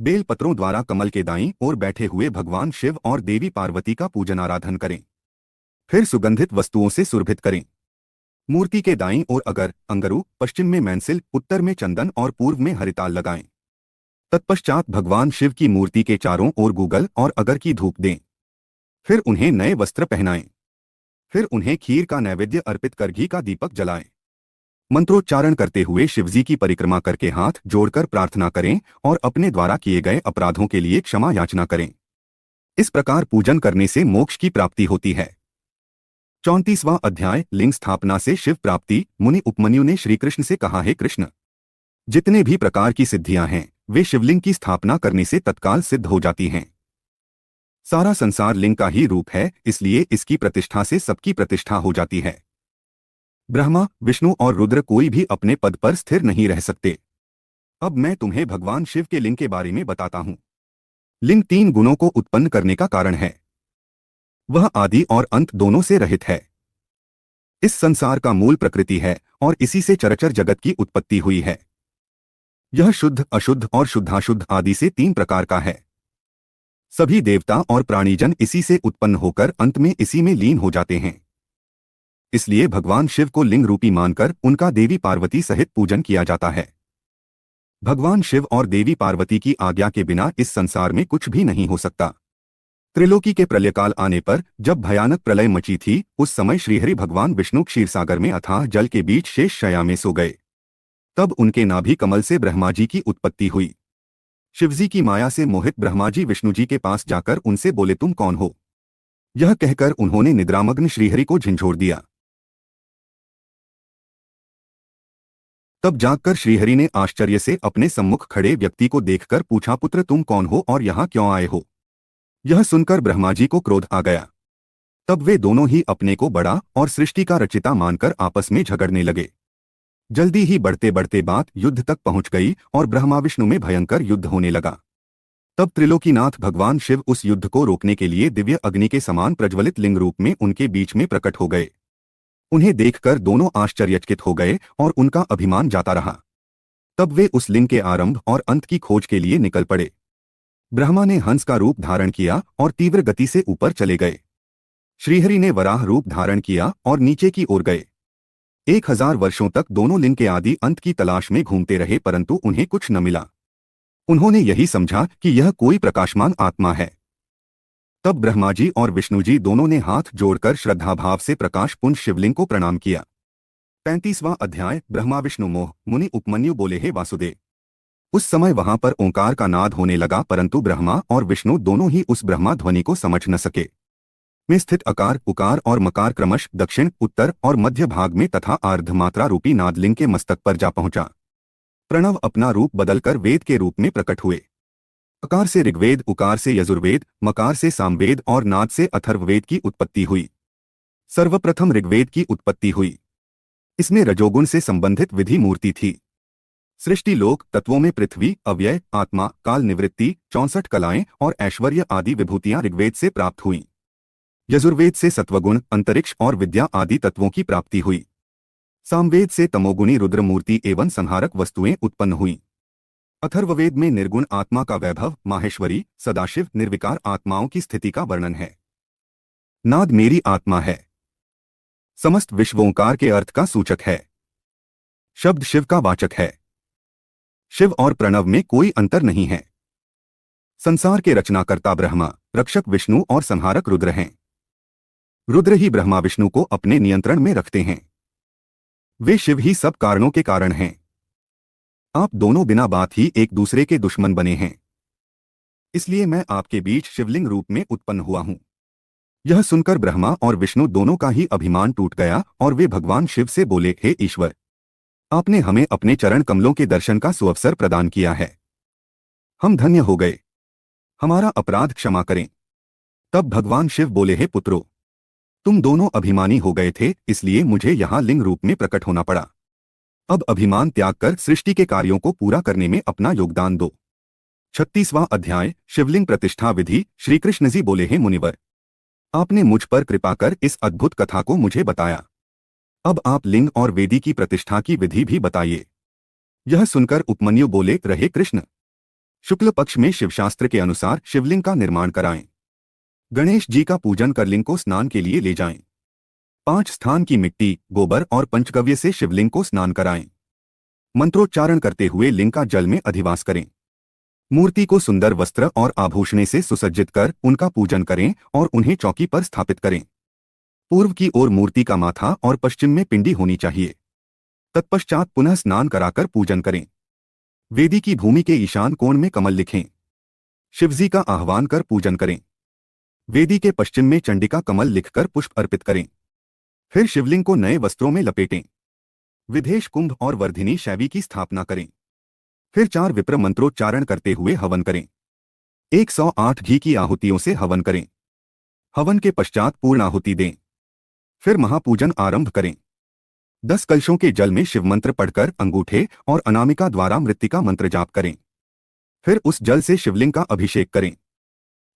बेल पत्रों द्वारा कमल के दाईं ओर बैठे हुए भगवान शिव और देवी पार्वती का पूजन आराधन करें। फिर सुगंधित वस्तुओं से सुरभित करें। मूर्ति के दाईं ओर अगर, अंगरू, पश्चिम में मैंसिल, उत्तर में चंदन और पूर्व में हरिताल लगाएं। तत्पश्चात भगवान शिव की मूर्ति के चारों ओर गूगल और अगर की धूप दें। फिर उन्हें नए वस्त्र पहनाएं। फिर उन्हें खीर का नैवेद्य अर्पित कर घी का दीपक जलाएं। मंत्रोच्चारण करते हुए शिवजी की परिक्रमा करके हाथ जोड़कर प्रार्थना करें और अपने द्वारा किए गए अपराधों के लिए क्षमा याचना करें। इस प्रकार पूजन करने से मोक्ष की प्राप्ति होती है। 34वां अध्याय लिंग स्थापना से शिव प्राप्ति। मुनि उपमन्यु ने श्रीकृष्ण से कहा, हे कृष्ण, जितने भी प्रकार की सिद्धियां हैं वे शिवलिंग की स्थापना करने से तत्काल सिद्ध हो जाती हैं। सारा संसार लिंग का ही रूप है, इसलिए इसकी प्रतिष्ठा से सबकी प्रतिष्ठा हो जाती है। ब्रह्मा, विष्णु और रुद्र कोई भी अपने पद पर स्थिर नहीं रह सकते। अब मैं तुम्हें भगवान शिव के लिंग के बारे में बताता हूं। लिंग 3 गुणों को उत्पन्न करने का कारण है। वह आदि और अंत दोनों से रहित है। इस संसार का मूल प्रकृति है और इसी से चराचर जगत की उत्पत्ति हुई है। यह शुद्ध, अशुद्ध और शुद्धाशुद्ध आदि से 3 प्रकार का है। सभी देवता और प्राणीजन इसी से उत्पन्न होकर अंत में इसी में लीन हो जाते हैं। इसलिए भगवान शिव को लिंग रूपी मानकर उनका देवी पार्वती सहित पूजन किया जाता है। भगवान शिव और देवी पार्वती की आज्ञा के बिना इस संसार में कुछ भी नहीं हो सकता। त्रिलोकी के प्रलयकाल आने पर जब भयानक प्रलय मची थी, उस समय श्रीहरि भगवान विष्णु क्षीरसागर में अथाह जल के बीच शेष शय्या में सो गए। तब उनके नाभि कमल से ब्रह्मा जी की उत्पत्ति हुई। शिवजी की माया से मोहित ब्रह्मा जी विष्णु जी के पास जाकर उनसे बोले, तुम कौन हो? यह कहकर उन्होंने निद्रामग्न श्रीहरि को झंझोड़ दिया। तब जागकर श्रीहरि ने आश्चर्य से अपने सम्मुख खड़े व्यक्ति को देखकर पूछा, पुत्र तुम कौन हो और यहाँ क्यों आए हो? यह सुनकर ब्रह्मा जी को क्रोध आ गया। तब वे दोनों ही अपने को बड़ा और सृष्टि का रचिता मानकर आपस में झगड़ने लगे। जल्दी ही बढ़ते बढ़ते बात युद्ध तक पहुंच गई और ब्रह्मा विष्णु में भयंकर युद्ध होने लगा। तब त्रिलोकीनाथ भगवान शिव उस युद्ध को रोकने के लिए दिव्य अग्नि के समान प्रज्वलित लिंग रूप में उनके बीच में प्रकट हो गए। उन्हें देखकर दोनों आश्चर्यचकित हो गए और उनका अभिमान जाता रहा। तब वे उस लिंग के आरंभ और अंत की खोज के लिए निकल पड़े। ब्रह्मा ने हंस का रूप धारण किया और तीव्र गति से ऊपर चले गए। श्रीहरि ने वराह रूप धारण किया और नीचे की ओर गए। 1000 वर्षों तक दोनों लिंग के आदि अंत की तलाश में घूमते रहे, परंतु उन्हें कुछ न मिला। उन्होंने यही समझा कि यह कोई प्रकाशमान आत्मा है। तब ब्रह्मा जी और विष्णु जी दोनों ने हाथ जोड़कर श्रद्धाभाव से प्रकाश पुंज शिवलिंग को प्रणाम किया। 35वां अध्याय ब्रह्मा विष्णु मोह। मुनि उपमन्यु बोले, हे वासुदेव। उस समय वहां पर ओंकार का नाद होने लगा, परंतु ब्रह्मा और विष्णु दोनों ही उस ब्रह्मा ध्वनि को समझ न सके। में स्थित अकार, उकार और मकार क्रमश दक्षिण, उत्तर और मध्य भाग में तथा अर्धमात्रा रूपी नादलिंग के मस्तक पर जा पहुंचा। प्रणव अपना रूप बदलकर वेद के रूप में प्रकट हुए। अकार से ऋग्वेद, उकार से यजुर्वेद, मकार से सामवेद और नाद से अथर्ववेद की उत्पत्ति हुई। सर्वप्रथम ऋग्वेद की उत्पत्ति हुई। इसमें रजोगुण से संबंधित विधि मूर्ति थी। सृष्टि लोक तत्वों में पृथ्वी, अव्यय, आत्मा, काल निवृत्ति, 64 कलाएं और ऐश्वर्य आदि विभूतियां ऋग्वेद से प्राप्त हुई। यजुर्वेद से सत्वगुण, अंतरिक्ष और विद्या आदि तत्वों की प्राप्ति हुई। सामवेद से तमोगुणी रुद्र मूर्ति एवं संहारक वस्तुएं उत्पन्न हुई। अथर्ववेद में निर्गुण आत्मा का वैभव, माहेश्वरी, सदाशिव, निर्विकार आत्माओं की स्थिति का वर्णन है। नाद मेरी आत्मा है। समस्त विश्व ओंकार के अर्थ का सूचक है। शब्द शिव का वाचक है। शिव और प्रणव में कोई अंतर नहीं है। संसार के रचनाकर्ता ब्रह्मा, रक्षक विष्णु और संहारक रुद्र हैं। रुद्र ही ब्रह्मा विष्णु को अपने नियंत्रण में रखते हैं। वे शिव ही सब कारणों के कारण हैं। आप दोनों बिना बात ही एक दूसरे के दुश्मन बने हैं, इसलिए मैं आपके बीच शिवलिंग रूप में उत्पन्न हुआ हूं। यह सुनकर ब्रह्मा और विष्णु दोनों का ही अभिमान टूट गया और वे भगवान शिव से बोले, हे ईश्वर, आपने हमें अपने चरण कमलों के दर्शन का सुअवसर प्रदान किया है। हम धन्य हो गए। हमारा अपराध क्षमा करें। तब भगवान शिव बोले, हे पुत्रों, तुम दोनों अभिमानी हो गए थे, इसलिए मुझे यहाँ लिंग रूप में प्रकट होना पड़ा। अब अभिमान त्याग कर सृष्टि के कार्यों को पूरा करने में अपना योगदान दो। 36वां अध्याय शिवलिंग प्रतिष्ठा विधि। श्री कृष्ण जी बोले, हे मुनिवर, आपने मुझ पर कृपा कर इस अद्भुत कथा को मुझे बताया। अब आप लिंग और वेदी की प्रतिष्ठा की विधि भी बताइए। यह सुनकर उपमन्यु बोले, रहे कृष्ण, शुक्ल पक्ष में शिवशास्त्र के अनुसार शिवलिंग का निर्माण कराएं। गणेश जी का पूजन कर लिंग को स्नान के लिए ले जाएं। 5 स्थान की मिट्टी, गोबर और पंचगव्य से शिवलिंग को स्नान कराएं। मंत्रोच्चारण करते हुए लिंग का जल में अधिवास करें। मूर्ति को सुंदर वस्त्र और आभूषणे से सुसज्जित कर उनका पूजन करें और उन्हें चौकी पर स्थापित करें। पूर्व की ओर मूर्ति का माथा और पश्चिम में पिंडी होनी चाहिए। तत्पश्चात पुनः स्नान कराकर पूजन करें। वेदी की भूमि के ईशान कोण में कमल लिखें। शिवजी का आह्वान कर पूजन करें। वेदी के पश्चिम में चंडिका कमल लिखकर पुष्प अर्पित करें। फिर शिवलिंग को नए वस्त्रों में लपेटें। विधेश कुंभ और वर्धिनी शैवी की स्थापना करें। फिर 4 विप्र मंत्रोच्चारण करते हुए हवन करें। 108 घी की आहुतियों से हवन करें। हवन के पश्चात पूर्ण आहुति दें। फिर महापूजन आरंभ करें। 10 कलशों के जल में शिव मंत्र पढ़कर अंगूठे और अनामिका द्वारा मृत्तिका मंत्र जाप करें। फिर उस जल से शिवलिंग का अभिषेक करें।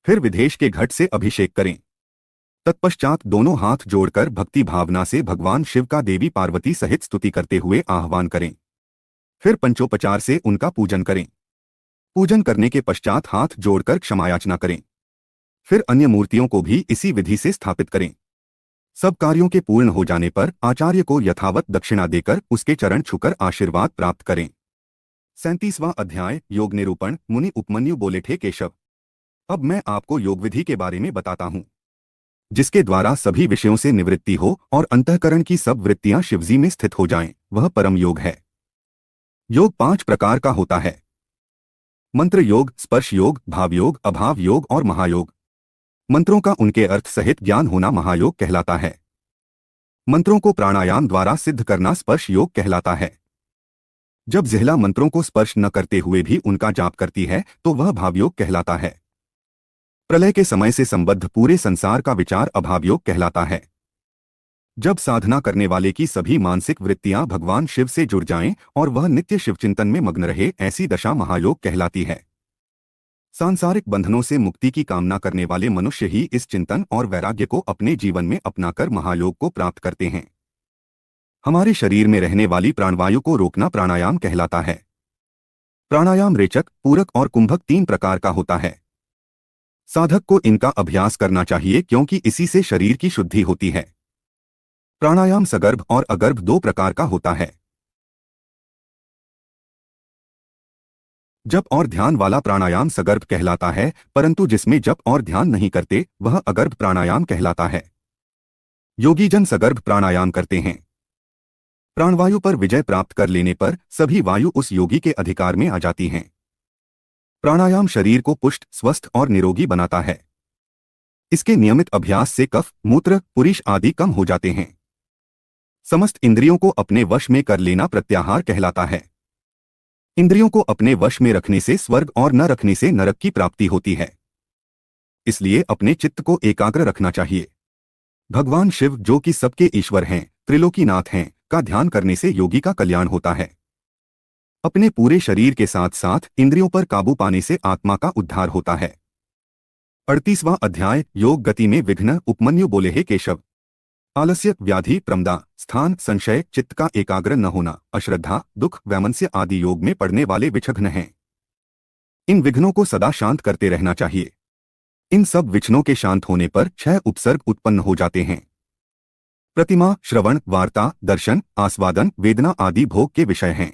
फिर विधेश के घट से अभिषेक करें। तत्पश्चात दोनों हाथ जोड़कर भक्ति भावना से भगवान शिव का देवी पार्वती सहित स्तुति करते हुए आह्वान करें। फिर पंचोपचार से उनका पूजन करें। पूजन करने के पश्चात हाथ जोड़कर क्षमायाचना करें। फिर अन्य मूर्तियों को भी इसी विधि से स्थापित करें। सब कार्यों के पूर्ण हो जाने पर आचार्य को यथावत दक्षिणा देकर उसके चरण छूकर आशीर्वाद प्राप्त करें। 37वां अध्याय योग निरूपण। मुनि उपमन्यु बोले, थे केशव, अब मैं आपको योग विधि के बारे में बताता हूँ, जिसके द्वारा सभी विषयों से निवृत्ति हो और अंतःकरण की सब वृत्तियां शिवजी में स्थित हो जाएं। वह परम योग है। योग 5 प्रकार का होता है। मंत्र योग, स्पर्श योग, भाव योग, अभाव योग और महायोग। मंत्रों का उनके अर्थ सहित ज्ञान होना महायोग कहलाता है। मंत्रों को प्राणायाम द्वारा सिद्ध करना स्पर्श योग कहलाता है। जब जिह्वा मंत्रों को स्पर्श न करते हुए भी उनका जाप करती है तो वह भावयोग कहलाता है। प्रलय के समय से संबद्ध पूरे संसार का विचार अभावयोग कहलाता है। जब साधना करने वाले की सभी मानसिक वृत्तियां भगवान शिव से जुड़ जाएं और वह नित्य शिवचिंतन में मग्न रहे, ऐसी दशा महायोग कहलाती है। सांसारिक बंधनों से मुक्ति की कामना करने वाले मनुष्य ही इस चिंतन और वैराग्य को अपने जीवन में अपनाकर महायोग को प्राप्त करते हैं। हमारे शरीर में रहने वाली प्राणवायु को रोकना प्राणायाम कहलाता है। प्राणायाम रेचक, पूरक और कुंभक 3 प्रकार का होता है। साधक को इनका अभ्यास करना चाहिए क्योंकि इसी से शरीर की शुद्धि होती है। प्राणायाम सगर्भ और अगर्भ 2 प्रकार का होता है। जप और ध्यान वाला प्राणायाम सगर्भ कहलाता है, परंतु जिसमें जप और ध्यान नहीं करते वह अगर्भ प्राणायाम कहलाता है। योगी जन सगर्भ प्राणायाम करते हैं। प्राणवायु पर विजय प्राप्त कर लेने पर सभी वायु उस योगी के अधिकार में आ जाती हैं। प्राणायाम शरीर को पुष्ट, स्वस्थ और निरोगी बनाता है। इसके नियमित अभ्यास से कफ, मूत्र, पुरीश आदि कम हो जाते हैं। समस्त इंद्रियों को अपने वश में कर लेना प्रत्याहार कहलाता है। इंद्रियों को अपने वश में रखने से स्वर्ग और न रखने से नरक की प्राप्ति होती है। इसलिए अपने चित्त को एकाग्र रखना चाहिए। भगवान शिव, जो कि सबके ईश्वर हैं, त्रिलोकीनाथ हैं, का ध्यान करने से योगी का कल्याण होता है। अपने पूरे शरीर के साथ साथ इंद्रियों पर काबू पाने से आत्मा का उद्धार होता है। 38वां अध्याय योग गति में विघ्न। उपमन्यु बोले, हे केशव, आलस्य, व्याधि, प्रमदा, स्थान, संशय, चित्त का एकाग्र न होना, अश्रद्धा, दुख, वैमनस्य आदि योग में पड़ने वाले विघ्न हैं। इन विघ्नों को सदा शांत करते रहना चाहिए। इन सब विघ्नों के शांत होने पर 6 उपसर्ग उत्पन्न हो जाते हैं। प्रतिमा, श्रवण, वार्ता, दर्शन, आस्वादन, वेदना आदि भोग के विषय हैं।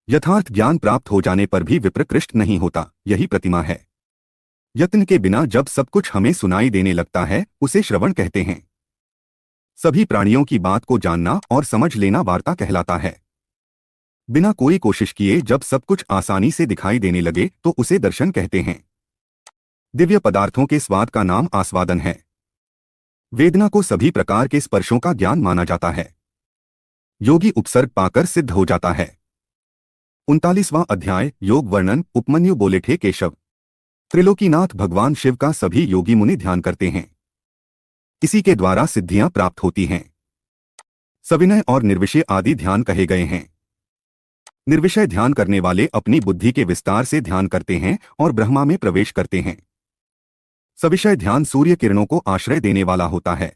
यथार्थ ज्ञान प्राप्त हो जाने पर भी विप्रकृष्ट नहीं होता, यही प्रतिमा है। यत्न के बिना जब सब कुछ हमें सुनाई देने लगता है उसे श्रवण कहते हैं। सभी प्राणियों की बात को जानना और समझ लेना वार्ता कहलाता है। बिना कोई कोशिश किए जब सब कुछ आसानी से दिखाई देने लगे तो उसे दर्शन कहते हैं। दिव्य पदार्थों के स्वाद का नाम आस्वादन है। वेदना को सभी प्रकार के स्पर्शों का ज्ञान माना जाता है। योगी उपसर्ग पाकर सिद्ध हो जाता है। 39वां अध्याय योग वर्णन। उपमन्यु बोले, थे केशव, त्रिलोकीनाथ भगवान शिव का सभी योगी मुनि ध्यान करते हैं। इसी के द्वारा सिद्धियां प्राप्त होती हैं। सविनय और निर्विषय आदि ध्यान कहे गए हैं। निर्विषय ध्यान करने वाले अपनी बुद्धि के विस्तार से ध्यान करते हैं और ब्रह्मा में प्रवेश करते हैं। सविषय ध्यान सूर्य किरणों को आश्रय देने वाला होता है।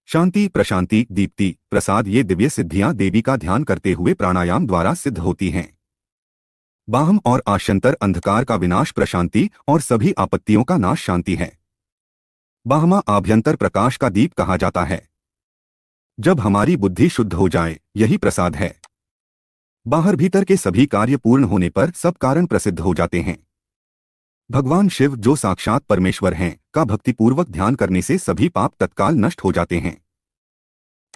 शांति, प्रशांति, दीप्ति, प्रसाद ये दिव्य सिद्धियां देवी का ध्यान करते हुए प्राणायाम द्वारा सिद्ध होती हैं। बाह्य और आश्यंतर अंधकार का विनाश प्रशांति और सभी आपत्तियों का नाश शांति है। बाह्य आभ्यंतर प्रकाश का दीप कहा जाता है। जब हमारी बुद्धि शुद्ध हो जाए यही प्रसाद है। बाहर भीतर के सभी कार्य पूर्ण होने पर सब कारण प्रसिद्ध हो जाते हैं। भगवान शिव जो साक्षात परमेश्वर हैं का भक्तिपूर्वक ध्यान करने से सभी पाप तत्काल नष्ट हो जाते हैं।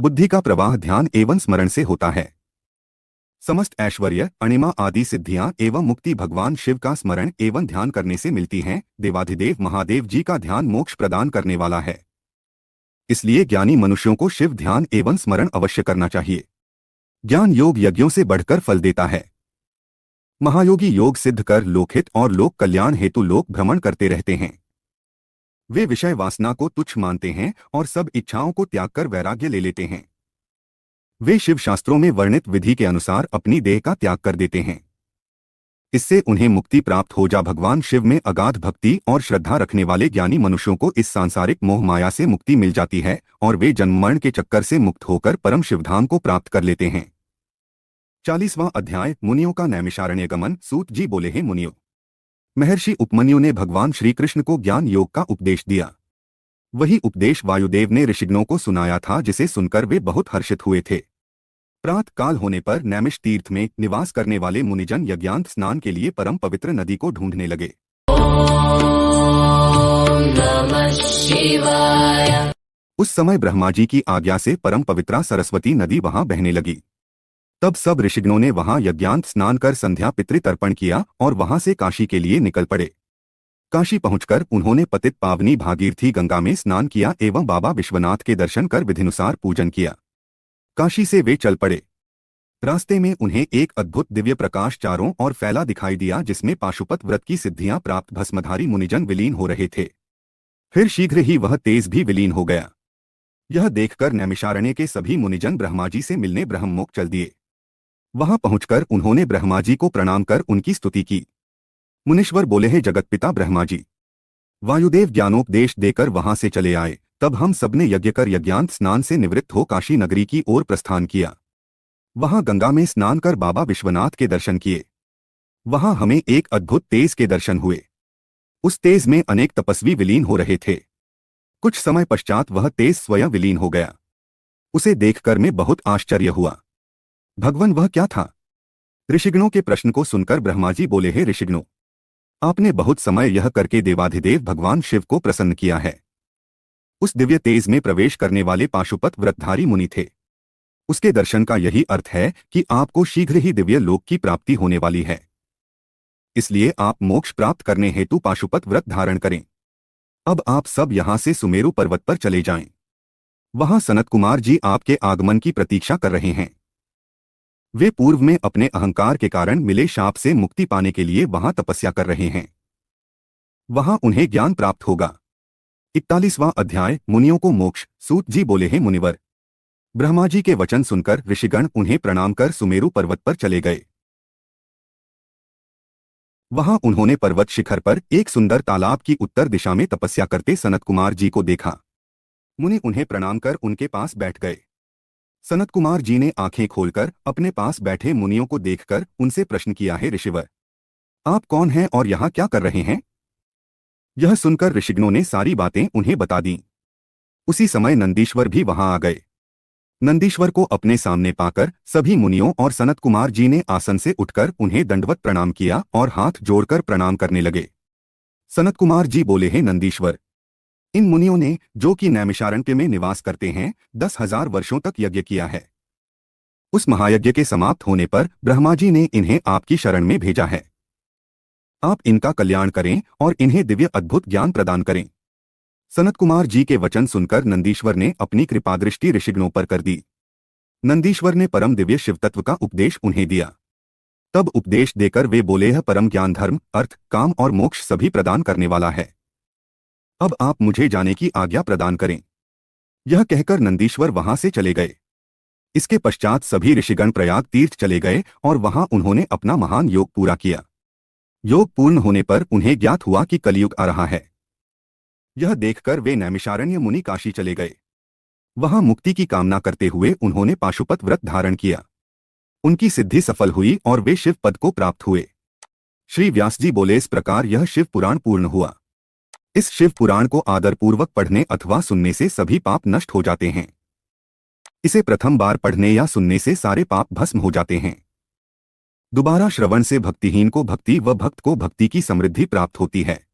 बुद्धि का प्रवाह ध्यान एवं स्मरण से होता है। समस्त ऐश्वर्य, अणिमा आदि सिद्धियां एवं मुक्ति भगवान शिव का स्मरण एवं ध्यान करने से मिलती हैं। देवाधिदेव महादेव जी का ध्यान मोक्ष प्रदान करने वाला है। इसलिए ज्ञानी मनुष्यों को शिव ध्यान एवं स्मरण अवश्य करना चाहिए। ज्ञान योग यज्ञों से बढ़कर फल देता है। महायोगी योग सिद्ध कर लोकहित और लोक कल्याण हेतु लोक भ्रमण करते रहते हैं। वे विषय वासना को तुच्छ मानते हैं और सब इच्छाओं को त्याग कर वैराग्य ले लेते हैं। वे शिव शास्त्रों में वर्णित विधि के अनुसार अपनी देह का त्याग कर देते हैं। इससे उन्हें मुक्ति प्राप्त हो जा। भगवान शिव में अगाध भक्ति और श्रद्धा रखने वाले ज्ञानी मनुष्यों को इस सांसारिक मोह माया से मुक्ति मिल जाती है और वे जन्म मरण के चक्कर से मुक्त होकर परम शिवधाम को प्राप्त कर लेते हैं। 40वां अध्याय मुनियों का नैमिषारण्य गमन। सूत जी बोले, हैं मुनियों, महर्षि उपमन्यु ने भगवान श्री कृष्ण को ज्ञान योग का उपदेश दिया। वही उपदेश वायुदेव ने ऋषिगणों को सुनाया था, जिसे सुनकर वे बहुत हर्षित हुए थे। प्रातः काल होने पर नैमिष तीर्थ में निवास करने वाले मुनिजन यज्ञांत स्नान के लिए परम पवित्र नदी को ढूंढने लगे। उस समय ब्रह्मा जी की आज्ञा से परम पवित्रा सरस्वती नदी वहां बहने लगी। तब सब ऋषिगणों ने वहां यज्ञांत स्नान कर संध्या पितृतर्पण किया और वहां से काशी के लिए निकल पड़े। काशी पहुंचकर उन्होंने पतित पावनी भागीरथी गंगा में स्नान किया एवं बाबा विश्वनाथ के दर्शन कर विधिनुसार पूजन किया। काशी से वे चल पड़े। रास्ते में उन्हें एक अद्भुत दिव्य प्रकाश चारों ओर फैला दिखाई दिया, जिसमें पाशुपत व्रत की सिद्धियां प्राप्त भस्मधारी मुनिजन विलीन हो रहे थे। फिर शीघ्र ही वह तेज भी विलीन हो गया। यह देखकर नैमिषारण्य के सभी मुनिजन ब्रह्मा जी से मिलने ब्रह्ममुख चल दिए। वहां पहुंचकर उन्होंने ब्रह्मा जी को प्रणाम कर उनकी स्तुति की। मुनीश्वर बोले, हैं जगतपिता ब्रह्मा जी, वायुदेव ज्ञानोपदेश देकर वहां से चले आए। तब हम सबने यज्ञ कर यज्ञांत स्नान से निवृत्त हो काशी नगरी की ओर प्रस्थान किया। वहां गंगा में स्नान कर बाबा विश्वनाथ के दर्शन किए। वहां हमें एक अद्भुत तेज के दर्शन हुए। उस तेज में अनेक तपस्वी विलीन हो रहे थे। कुछ समय पश्चात वह तेज स्वयं विलीन हो गया। उसे देखकर मैं बहुत आश्चर्य हुआ। भगवान वह क्या था? ऋषिगणों के प्रश्न को सुनकर ब्रह्मा जी बोले, हैं ऋषिगणों, आपने बहुत समय यह करके देवाधिदेव भगवान शिव को प्रसन्न किया है। उस दिव्य तेज में प्रवेश करने वाले पाशुपत व्रतधारी मुनि थे। उसके दर्शन का यही अर्थ है कि आपको शीघ्र ही दिव्य लोक की प्राप्ति होने वाली है। इसलिए आप मोक्ष प्राप्त करने हेतु पाशुपत व्रत धारण करें। अब आप सब यहां से सुमेरु पर्वत पर चले जाएं। वहां सनत कुमार जी आपके आगमन की प्रतीक्षा कर रहे हैं। वे पूर्व में अपने अहंकार के कारण मिले शाप से मुक्ति पाने के लिए वहां तपस्या कर रहे हैं। वहां उन्हें ज्ञान प्राप्त होगा। 41वां अध्याय मुनियों को मोक्ष। सूत जी बोले, हैं मुनिवर, ब्रह्मा जी के वचन सुनकर ऋषिगण उन्हें प्रणाम कर सुमेरु पर्वत पर चले गए। वहां उन्होंने पर्वत शिखर पर एक सुंदर तालाब की उत्तर दिशा में तपस्या करते सनत कुमार जी को देखा। मुनि उन्हें प्रणाम कर उनके पास बैठ गए। सनत कुमार जी ने आंखें खोलकर अपने पास बैठे मुनियों को देखकर उनसे प्रश्न किया, है ऋषिवर, आप कौन हैं और यहाँ क्या कर रहे हैं? यह सुनकर ऋषिगणों ने सारी बातें उन्हें बता दी। उसी समय नंदीश्वर भी वहां आ गए। नंदीश्वर को अपने सामने पाकर सभी मुनियों और सनत कुमार जी ने आसन से उठकर उन्हें दंडवत प्रणाम किया और हाथ जोड़कर प्रणाम करने लगे। सनत कुमार जी बोले, हैं नंदीश्वर, इन मुनियों ने, जो कि नैमिषारण्य में निवास करते हैं, 10,000 वर्षों तक यज्ञ किया है। उस महायज्ञ के समाप्त होने पर ब्रह्मा जी ने इन्हें आपकी शरण में भेजा है। आप इनका कल्याण करें और इन्हें दिव्य अद्भुत ज्ञान प्रदान करें। सनत कुमार जी के वचन सुनकर नंदीश्वर ने अपनी कृपादृष्टि ऋषिगणों पर कर दी। नंदीश्वर ने परम दिव्य शिव तत्व का उपदेश उन्हें दिया। तब उपदेश देकर वे बोले, यह परम ज्ञान धर्म, अर्थ, काम और मोक्ष सभी प्रदान करने वाला है। अब आप मुझे जाने की आज्ञा प्रदान करें। यह कहकर नंदीश्वर वहां से चले गए। इसके पश्चात सभी ऋषिगण प्रयाग तीर्थ चले गए और वहां उन्होंने अपना महान योग पूरा किया। योग पूर्ण होने पर उन्हें ज्ञात हुआ कि कलयुग आ रहा है। यह देखकर वे नैमिषारण्य मुनि काशी चले गए। वहां मुक्ति की कामना करते हुए उन्होंने पाशुपत व्रत धारण किया। उनकी सिद्धि सफल हुई और वे शिव पद को प्राप्त हुए। श्री व्यास जी बोले, इस प्रकार यह शिव पुराण पूर्ण हुआ। इस शिव पुराण को आदरपूर्वक पढ़ने अथवा सुनने से सभी पाप नष्ट हो जाते हैं। इसे प्रथम बार पढ़ने या सुनने से सारे पाप भस्म हो जाते हैं। दोबारा श्रवण से भक्तिहीन को भक्ति व भक्त को भक्ति की समृद्धि प्राप्त होती है।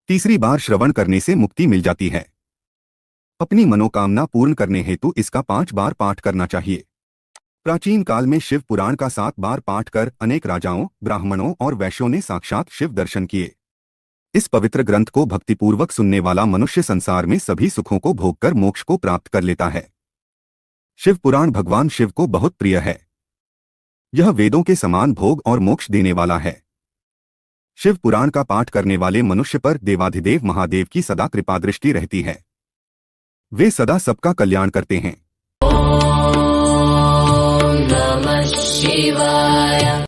तीसरी बार श्रवण करने से मुक्ति मिल जाती है। अपनी मनोकामना पूर्ण करने हेतु इसका 5 बार पाठ करना चाहिए। प्राचीन काल में शिव पुराण का 7 बार पाठ कर अनेक राजाओं, ब्राह्मणों और वैश्यों ने साक्षात शिव दर्शन किए। इस पवित्र ग्रंथ को भक्तिपूर्वक सुनने वाला मनुष्य संसार में सभी सुखों को भोगकर मोक्ष को प्राप्त कर लेता है। शिव पुराण भगवान शिव को बहुत प्रिय है। यह वेदों के समान भोग और मोक्ष देने वाला है। शिव पुराण का पाठ करने वाले मनुष्य पर देवाधिदेव महादेव की सदा कृपा दृष्टि रहती है। वे सदा सबका कल्याण करते हैं। ओम नमः शिवाय।